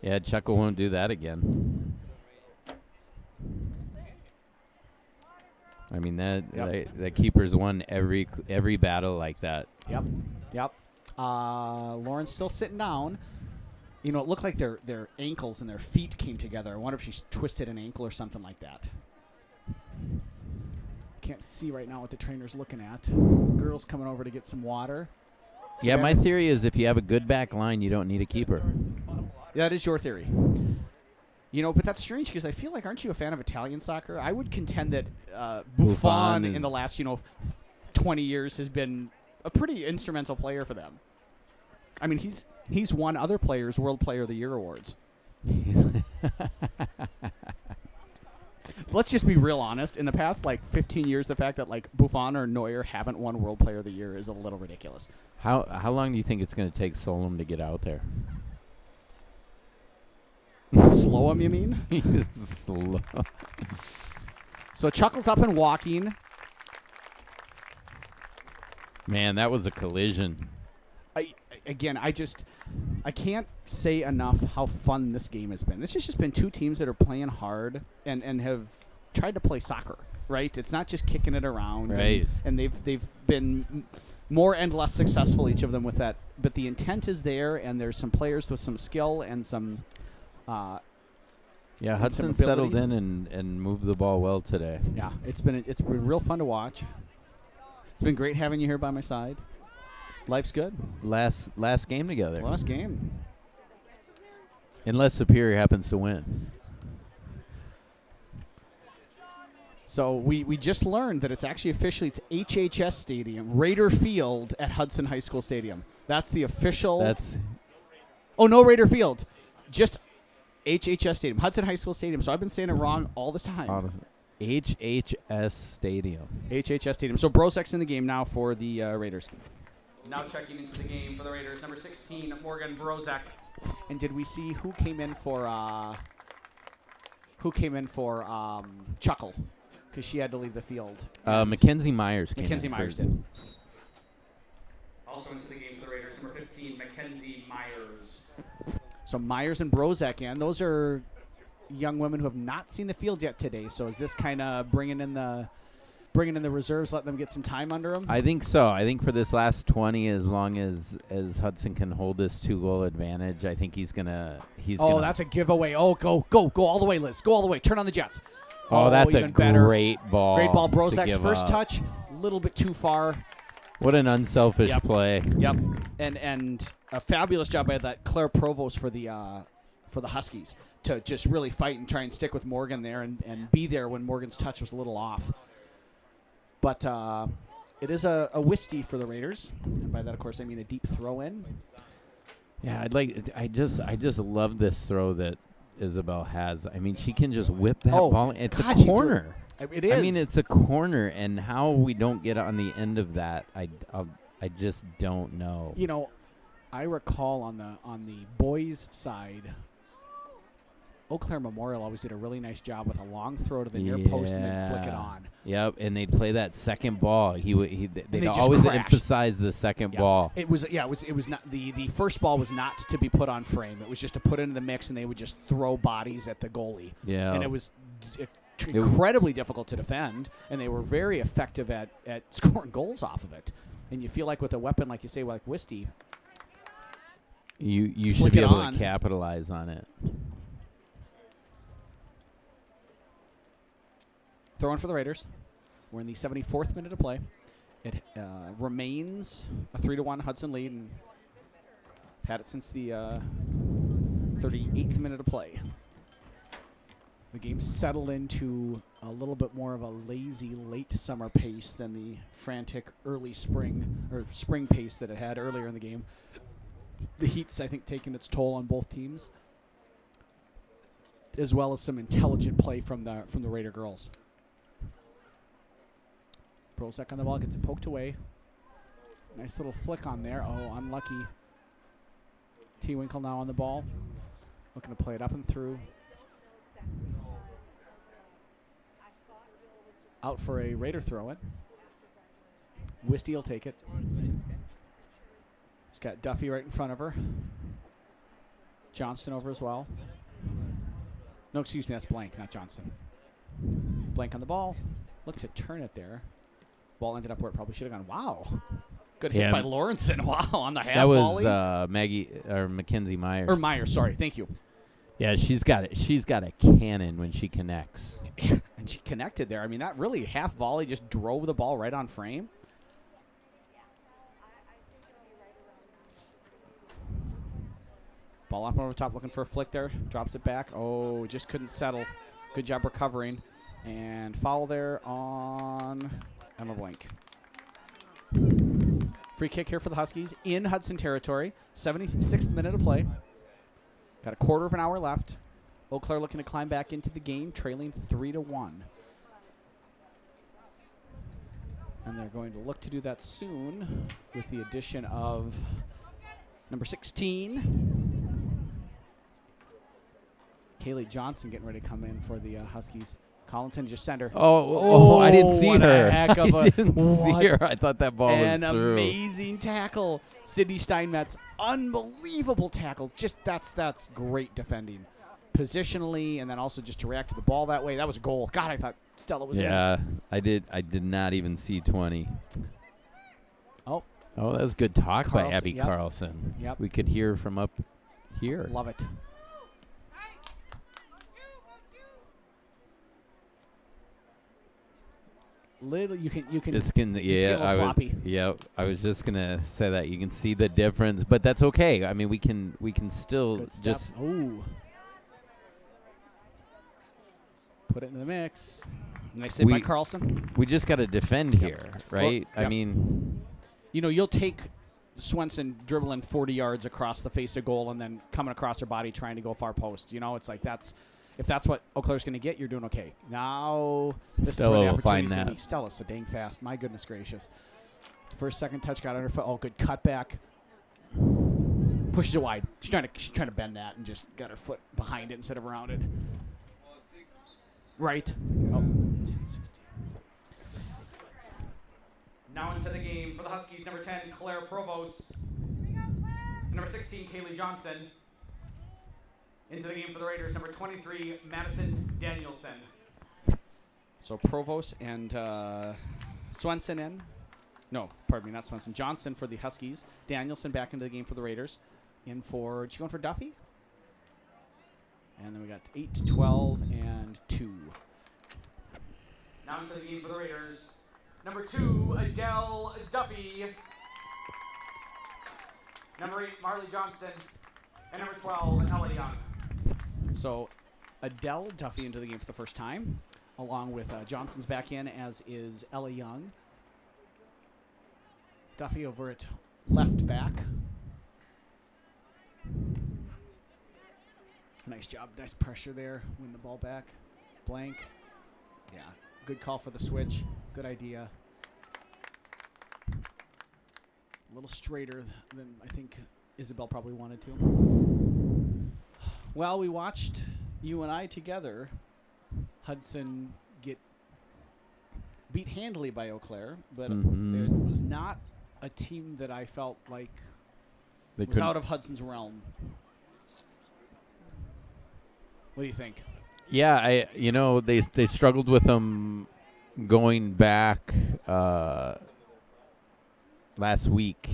Yeah, Chuckle won't do that again. I mean, that keeper's won every battle like that. Yep. Lauren's still sitting down. It looked like their ankles and their feet came together. I wonder if she's twisted an ankle or something like that. Can't see right now what the trainer's looking at. Girls coming over to get some water. Yeah, my theory is if you have a good back line, you don't need a keeper. Yeah, that is your theory. But that's strange because I feel like, aren't you a fan of Italian soccer? I would contend that Buffon in the last, 20 years has been a pretty instrumental player for them. I mean, he's won other players' World Player of the Year awards. Let's just be real honest. In the past, 15 years, the fact that, Buffon or Neuer haven't won World Player of the Year is a little ridiculous. How long do you think it's going to take Solom to get out there? Slow him, you mean? Slow. So Chuckle's up and walking. Man, that was a collision. I can't say enough how fun this game has been. This has just been two teams that are playing hard and have tried to play soccer, right? It's not just kicking it around. Right. And they've been more and less successful, each of them, with that. But the intent is there, and there's some players with some skill and some Hudson settled in and moved the ball well today. Yeah, it's been real fun to watch. It's been great having you here by my side. Life's good. Last game together. Last game. Unless Superior happens to win. So we just learned that it's actually officially it's HHS Stadium, Raider Field at Hudson High School Stadium. That's the official. No Raider Field, just HHS Stadium, Hudson High School Stadium. So I've been saying it wrong all this time. HHS Stadium. HHS Stadium. So Brozek's in the game now for the Raiders. Now checking into the game for the Raiders, number 16, Morgan Brozak. And did we see who came in for Chuckle? Because she had to leave the field. Mackenzie Myers came Mackenzie in Myers first. did. Also into the game for the Raiders, number 15, Mackenzie Myers. So Myers and Brozak in. Those are young women who have not seen the field yet today. So is this kind of bringing in the reserves, letting them get some time under them? I think so. I think for this last 20, as long as Hudson can hold this 2-goal advantage, I think he's gonna. That's a giveaway. Oh, go all the way, Liz. Go all the way. Turn on the Jets. Oh, that's a better. great ball. Great ball. Brozak's first touch, a little bit too far. What an unselfish play. Yep. And a fabulous job by that Claire Provost for the Huskies to just really fight and try and stick with Morgan there and be there when Morgan's touch was a little off. But it is a whisty for the Raiders. And by that, of course, I mean a deep throw in. Yeah, I just love this throw that Isabel has. I mean, she can just whip that Oh, ball. It's God, a she threw it. corner. It is. I mean, it's a corner, and how we don't get on the end of that, I just don't know. You know, I recall on the boys' side, Eau Claire Memorial always did a really nice job with a long throw to the near post and then flick it on. Yep, and they'd play that second ball. They'd they just always crashed. emphasize the second ball. It was not the first ball was not to be put on frame. It was just to put into the mix, and they would just throw bodies at the goalie. Yeah, And it was incredibly difficult to defend, and they were very effective at scoring goals off of it. And you feel like with a weapon like you say, like Wisty, you flick should be it able on. to capitalize on it. Throwing for the Raiders. We're in the 74th minute of play. It remains a 3-1 Hudson lead, and had it since the 38th minute of play. The game settled into a little bit more of a lazy late summer pace than the frantic early spring or spring pace that it had earlier in the game. The heat's, I think, taken its toll on both teams, as well as some intelligent play from the Raider girls. Brolsek on the ball, gets it poked away. Nice little flick on there. Oh, unlucky. T. Winkle now on the ball. Looking to play it up and through. Out for a Raider throw-in. Wisty will take it. She's got Duffy right in front of her. Johnston over as well. No, excuse me, that's Blank, not Johnston. Blank on the ball. Looks to turn it there. Ball ended up where it probably should have gone. Wow. Good hit by Lawrenson. Wow, on the half That volley. was Mackenzie Myers. Or Myers, sorry. Thank you. Yeah, she's got it. She's got a cannon when she connects. And she connected there. I mean, that really half volley just drove the ball right on frame. Ball up over the top, looking for a flick there. Drops it back. Oh, just couldn't settle. Good job recovering. And foul there on Emma Blank. Free kick here for the Huskies in Hudson territory. 76th minute of play. Got a quarter of an hour left. Eau Claire looking to climb back into the game, trailing 3-1. And they're going to look to do that soon with the addition of number 16. Kaylee Johnson getting ready to come in for the Huskies. Collinson just sent her. Oh, I didn't see what her. A heck of I didn't see her. I thought that ball was through. An amazing tackle. Sydney Steinmetz, unbelievable tackle. Just that's great defending. Positionally, and then also just to react to the ball that way. That was a goal. God, I thought Stella was in. Yeah, I did not even see 20. Oh, that was good talk by Carlson, Abby yep. Carlson. Yep. We could hear from up here. Love it. Little you can This can, it's getting a little sloppy. I was just gonna say that you can see the difference, but that's okay. I mean, we can still Good step. just put it in the mix. Nice hit by Carlson. we just got to defend here, right? Well, I mean, you'll take Swenson dribbling 40 yards across the face of goal and then coming across her body trying to go far post. It's like if that's what Eau Claire's going to get, you're doing okay. Now, this Stella is where the will find opportunity's going to that. be. Stella's so dang fast. My goodness gracious. First, second touch got on her foot. Oh, good cut back. Pushes it wide. She's trying to bend that and just got her foot behind it instead of around it. Right. Oh, 10-16. Now into the game for the Huskies, number 10, Claire Provost. Number 16, Kaylee Johnson. Into the game for the Raiders, number 23, Madison Danielson. So Provost and Swenson in. No, pardon me, not Swenson. Johnson for the Huskies. Danielson back into the game for the Raiders. In for, is she going for Duffy? And then we got 8, 12, and 2. Now into the game for the Raiders, number 2, Adele Duffy. Number 8, Marley Johnson. And number 12, Ella Young. So Adele Duffy into the game for the first time, along with Johnson's back in, as is Ella Young. Duffy over at left back. Nice job. Nice pressure there. Win the ball back. Blank. Yeah. Good call for the switch. Good idea. A little straighter than I think Isabel probably wanted to. Well, we watched you and I together, Hudson get beat handily by Eau Claire, but it was not a team that I felt like was out of Hudson's realm. What do you think? Yeah, they struggled with them going back last week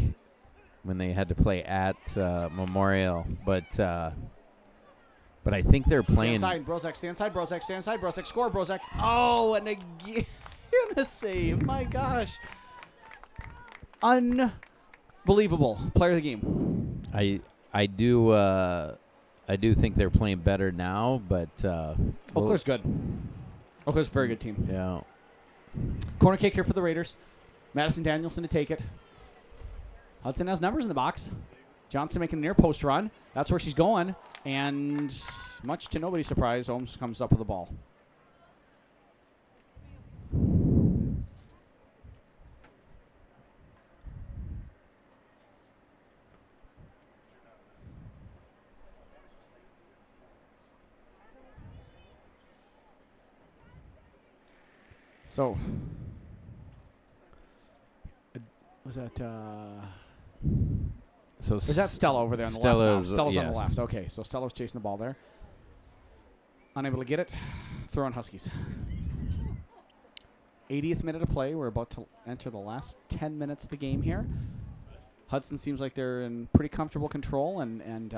when they had to play at Memorial, but I think they're playing. Stand inside, Brozak. Stand inside, Brozak. Stand inside, Brozak. Score, Brozak. Oh, and again a save. My gosh. Unbelievable. Player of the game. I do think they're playing better now, but Eau Claire's good. Eau Claire's a very good team. Yeah. Corner kick here for the Raiders. Madison Danielson to take it. Hudson has numbers in the box. Johnson making a near post run. That's where she's going. And much to nobody's surprise, Ohms comes up with the ball. So, was that... So is that Stella over there on the left? No, Stella's on the left. Okay, so Stella's chasing the ball there. Unable to get it. Throw in Huskies. 80th minute of play. We're about to enter the last 10 minutes of the game here. Hudson seems like they're in pretty comfortable control and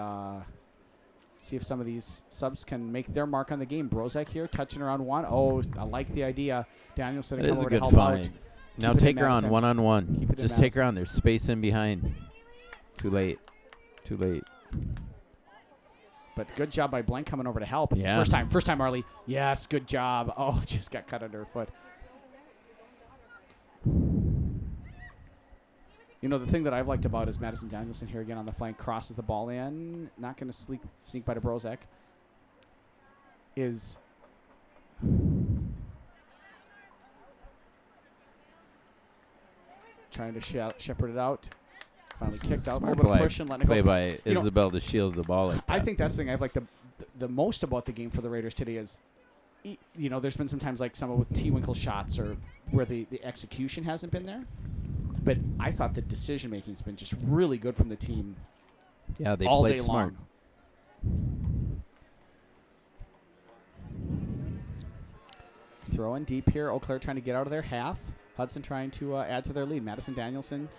see if some of these subs can make their mark on the game. Brozak here, touching around one. Oh, I like the idea. Danielson that come is over a good to help find. out. Now Keep it take in her on Madison. one-on-one. Just take her Madison. on. There's space in behind. Too late. Too late. But good job by Blank coming over to help. Yeah. First time, Marley. Yes, good job. Oh, just got cut under her foot. You know, the thing that I've liked about is Madison Danielson here again on the flank, crosses the ball in. Not going to sneak by to Brozak. Is trying to shepherd it out. Finally kicked out. A little bit of push and letting it go. Play by Isabel to shield the ball. Like that. I think that's the thing I've liked the most about the game for the Raiders today is, you know, there's been sometimes like some with T-Winkle shots or where the execution hasn't been there. But I thought the decision-making has been just really good from the team. Yeah, they all played day smart. long. Throw in deep here. Eau Claire trying to get out of their half. Hudson trying to add to their lead. Madison Danielson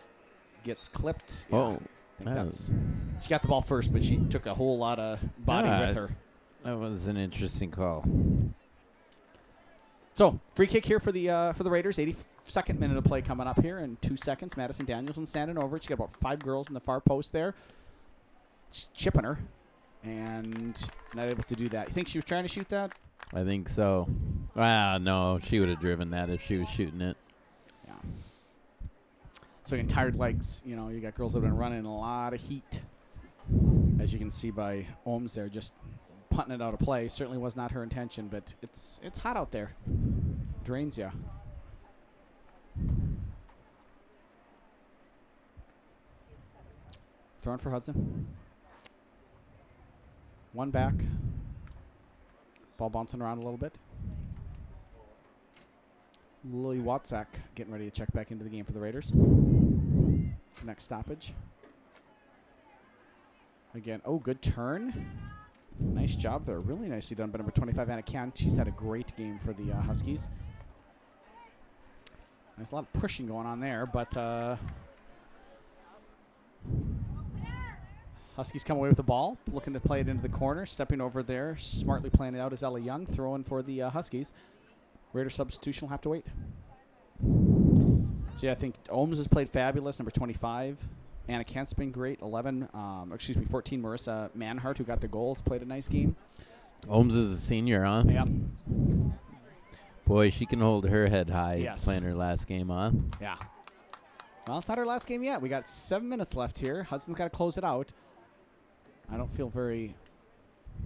gets clipped. Yeah, Oh, I think she got the ball first, but she took a whole lot of body with her. That was an interesting call. So free kick here for the Raiders. 82nd minute of play coming up here in 2 seconds. Madison Danielson standing over it. She got about 5 girls in the far post there, chipping her, and not able to do that. You think she was trying to shoot that? I think so. No, she would have driven that if she was shooting it. Yeah. So again, tired legs. You know, you got girls that have been running a lot of heat, as you can see by Ohms there, just punting it out of play. Certainly was not her intention, but it's hot out there. Drains you. Throwing for Hudson. One back. Ball bouncing around a little bit. Lily Watzak getting ready to check back into the game for the Raiders. Next stoppage. Again, good turn. Nice job there. Really nicely done by number 25, Anna Kant. She's had a great game for the Huskies. There's a lot of pushing going on there, but Huskies come away with the ball, looking to play it into the corner. Stepping over there, smartly playing it out is Ella Young, throwing for the Huskies. Raider substitution will have to wait. So yeah, I think Ohms has played fabulous, number 25. Anna Kent's been great. 14, Marissa Manhart, who got the goals, played a nice game. Ohms is a senior, huh? Yep. Boy, she can hold her head high. Yes. Playing her last game, huh? Yeah. Well, it's not her last game yet. We got 7 minutes left here. Hudson's got to close it out. I don't feel very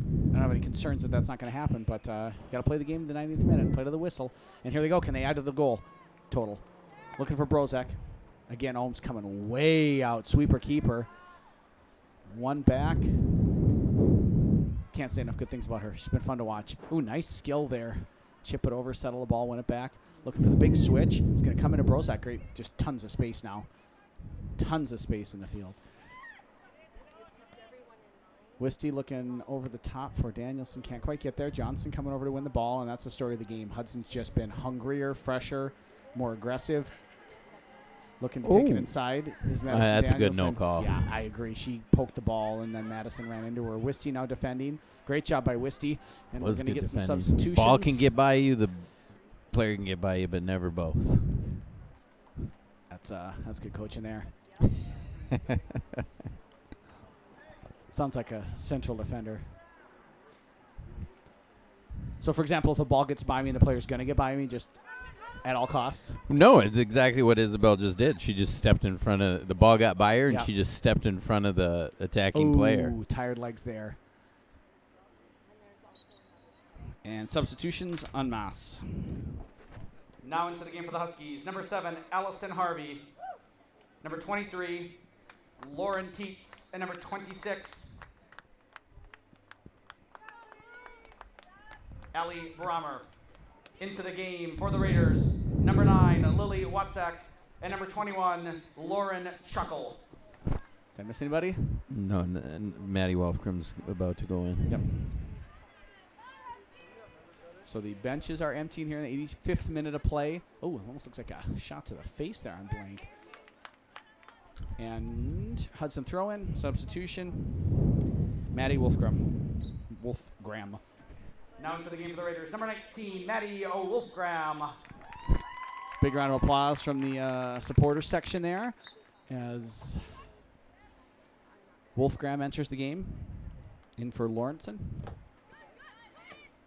I don't have any concerns that that's not going to happen, but got to play the game in the 90th minute, play to the whistle. And here they go. Can they add to the goal total? Looking for Brozak. Again, Ohm's coming way out. Sweeper, keeper. One back. Can't say enough good things about her. She's been fun to watch. Ooh, nice skill there. Chip it over, settle the ball, win it back. Looking for the big switch. It's going to come into Brozak. Great. Just tons of space now. Tons of space in the field. Wisty looking over the top for Danielson. Can't quite get there. Johnson coming over to win the ball, and that's the story of the game. Hudson's just been hungrier, fresher, more aggressive. Looking to take it inside is Madison That's Danielson. a good no call. Yeah, I agree. She poked the ball, and then Madison ran into her. Wisty now defending. Great job by Wisty. And we're going to get some substitutions. Ball can get by you, the player can get by you, but never both. That's good coaching there. Sounds like a central defender. So, for example, if the ball gets by me and the player's going to get by me, just at all costs? No, it's exactly what Isabel just did. She just stepped in front of the ball, got by her, and Yep. she just stepped in front of the attacking player. Ooh, tired legs there. And substitutions en masse. Now into the game for the Huskies. Number 7, Allison Harvey. Number 23, Lauren Teets. And number 26, Allie Brommer. Into the game for the Raiders. Number 9, Lily Watzak. And number 21, Lauren Chuckle. Did I miss anybody? No, and Maddie Wolfgram's about to go in. Yep. So the benches are emptying here in the 85th minute of play. Oh, it almost looks like a shot to the face there on Blank. And Hudson throw-in, substitution. Maddie Wolfgram. Now into the game for the Raiders. Number 19, Maddie Wolfgram. Big round of applause from the supporter section there as Wolfgram enters the game. In for Lawrenson.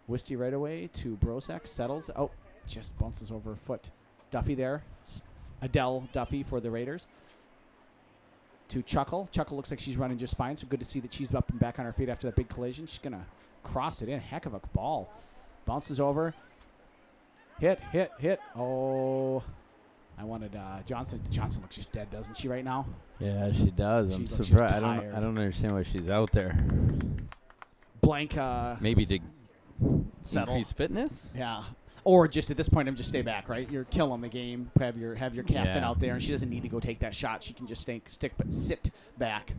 Wisty right away to Brozak. Settles. Oh, just bounces over a foot. Duffy there. Adele Duffy for the Raiders. To Chuckle. Chuckle looks like she's running just fine, so good to see that she's up and back on her feet after that big collision. She's going to cross it in. Heck of a ball. Bounces over. Hit. Oh, I wanted Johnson. Johnson looks just dead, doesn't she, right now? Yeah, she does. I'm She looks just surprised. I tired. don't understand why she's out there. Blank Maybe to settle. increase fitness? Yeah. Or just at this point, just stay back, right? You're killing the game. Have your captain Yeah. out there, and she doesn't need to go take that shot. She can just sit back.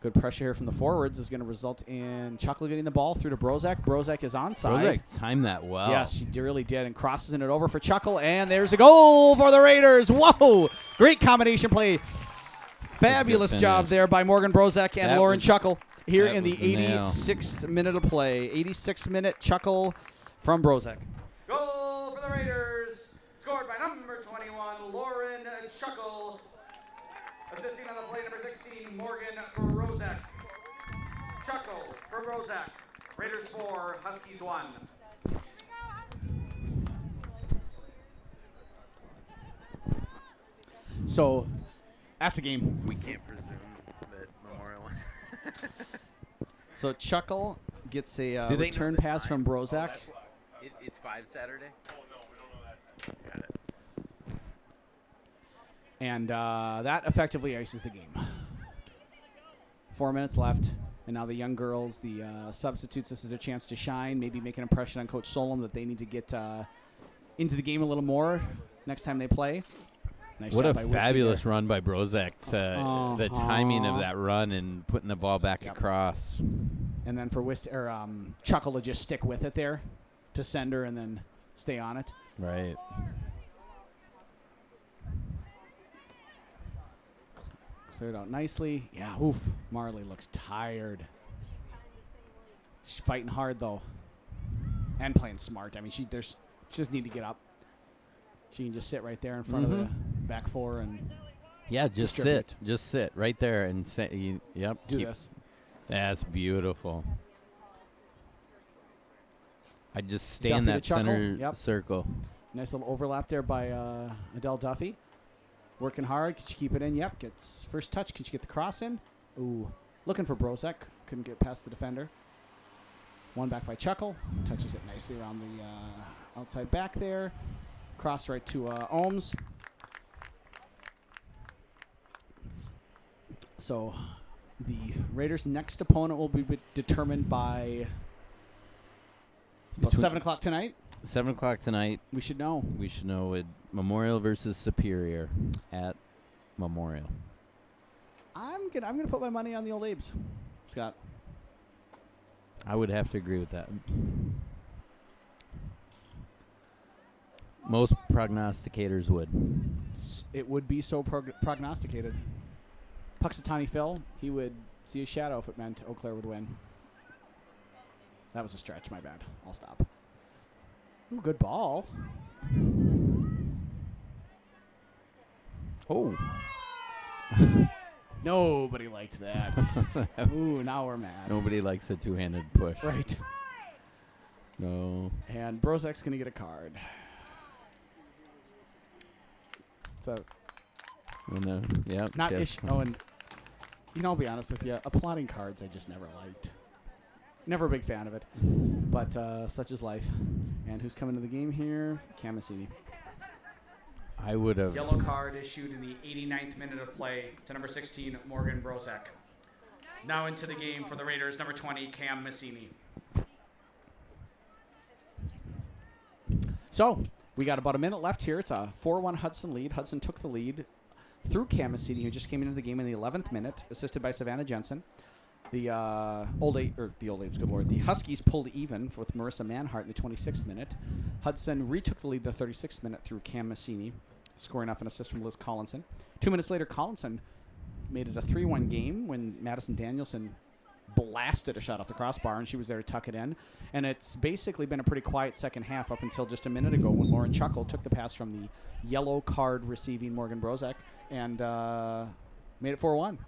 Good pressure here from the forwards is going to result in Chuckle getting the ball through to Brozak. Brozak is onside. Brozak timed that well. Yes, she really did, and crosses it over for Chuckle, and there's a goal for the Raiders. Whoa! Great combination play. Fabulous finish. job there by Morgan Brozak and That Lauren was- Chuckle here that in the was the nail. 86th minute of play. 86th minute Chuckle from Brozak. Goal for the Raiders. Scored by number 21, Lauren Chuckle. Assisting on the play, number 16, Morgan Brozak. Chuckle for Brozak. Raiders 4, Huskies 1. So that's a game. We can't presume that Memorial. So Chuckle gets a Do they return know the pass time? from Brozak. It's 5 Saturday? Got it. And that effectively ices the game. 4 minutes left. And now the young girls, the substitutes, this is their chance to shine, maybe make an impression on Coach Solom that they need to get into the game a little more next time they play. Nice What a job by Wisty fabulous there. run by Brozak. The timing of that run and putting the ball back Yep. across. And then for Chuckle to just stick with it there to send her and then stay on it. Right. Cleared out nicely. Yeah, oof. Marley looks tired. She's fighting hard, though. And playing smart. I mean, she just need to get up. She can just sit right there in front of the back four and Yeah, just distribute. sit. Just sit right there and say, yep. do this. That's beautiful. I just stay Duffy in to that Chuckle. center Yep. circle. Nice little overlap there by Adele Duffy. Working hard. Can she keep it in? Yep. Gets first touch. Can she get the cross in? Ooh. Looking for Brozek. Couldn't get past the defender. One back by Chuckle. Touches it nicely around the outside back there. Cross right to Ohms. So the Raiders' next opponent will be determined by about 7 o'clock tonight. 7 o'clock tonight. We should know. We should know it. Memorial versus Superior at Memorial. I'm gonna put my money on the old Abes, Scott. I would have to agree with that. Most prognosticators would. It would be so prognosticated. Puxatani Phil, he would see a shadow if it meant Eau Claire would win. That was a stretch, my bad. I'll stop. Ooh, good ball. Oh. Nobody liked that. Ooh, now we're mad. Nobody likes a two-handed push. Right. No. And Brozek's going to get a card. So, Yeah. not issue. Oh, and I'll be honest with you. Applauding cards, I just never liked. Never a big fan of it. But such is life. And who's coming to the game here? Camasini. I would have. Yellow card issued in the 89th minute of play to number 16, Morgan Brozek. Now into the game for the Raiders, number 20, Cam Massini. So, we got about a minute left here. It's a 4-1 Hudson lead. Hudson took the lead through Camasini, who just came into the game in the 11th minute, assisted by Savannah Jensen. The the Huskies pulled even with Marissa Manhart in the 26th minute. Hudson retook the lead in the 36th minute through Cam Massini, scoring off an assist from Liz Collinson. 2 minutes later, Collinson made it a 3-1 game when Madison Danielson blasted a shot off the crossbar, and she was there to tuck it in. And it's basically been a pretty quiet second half up until just a minute ago when Lauren Chuckle took the pass from the yellow card receiving Morgan Brozek and made it 4-1.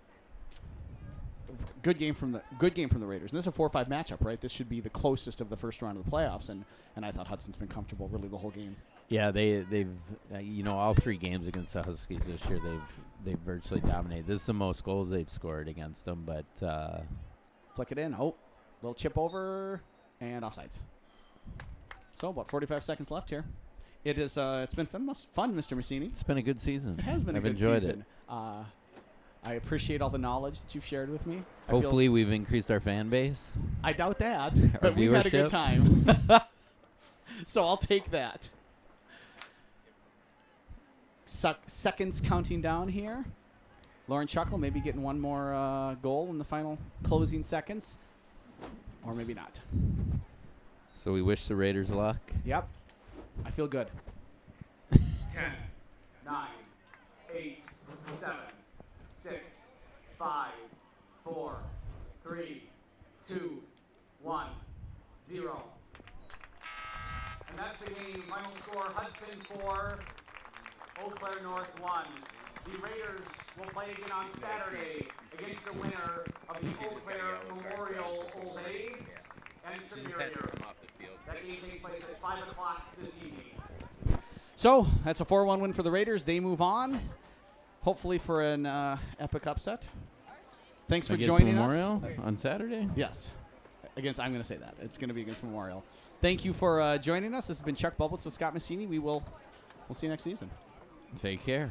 Good game from the Raiders. And this is a 4-5 matchup, right? This should be the closest of the first round of the playoffs, and I thought Hudson's been comfortable really the whole game. Yeah, they've all 3 games against the Huskies this year they've virtually dominated. This is the most goals they've scored against them, but flick it in. Oh, little chip over and offsides. So about 45 seconds left here. It is. It's been fun, Mr. Massini. it's been a good season. It has been I've a good enjoyed season. it. I appreciate all the knowledge that you've shared with me. Hopefully we've increased our fan base. I doubt that, but we've had a good viewership. time. So I'll take that. Seconds counting down here. Lauren Chuckle maybe getting one more goal in the final closing seconds. Or maybe not. So we wish the Raiders luck. Yep. I feel good. 10, 9, 8, 7, 6, 5, 4, 3, 2, 1, 0. And that's the game. Final score, Hudson 4, Eau Claire North 1. The Raiders will play again on Saturday against the winner of the Eau Claire Memorial Old Age and Superior. That game takes place at 5 o'clock this evening. So that's a 4-1 win for the Raiders. They move on, hopefully for an epic upset. Thanks for Against joining Memorial us. on Saturday? Yes. I'm going to say that. It's going to be against Memorial. Thank you for joining us. This has been Chuck Bubbles with Scott Massini. We'll see you next season. Take care.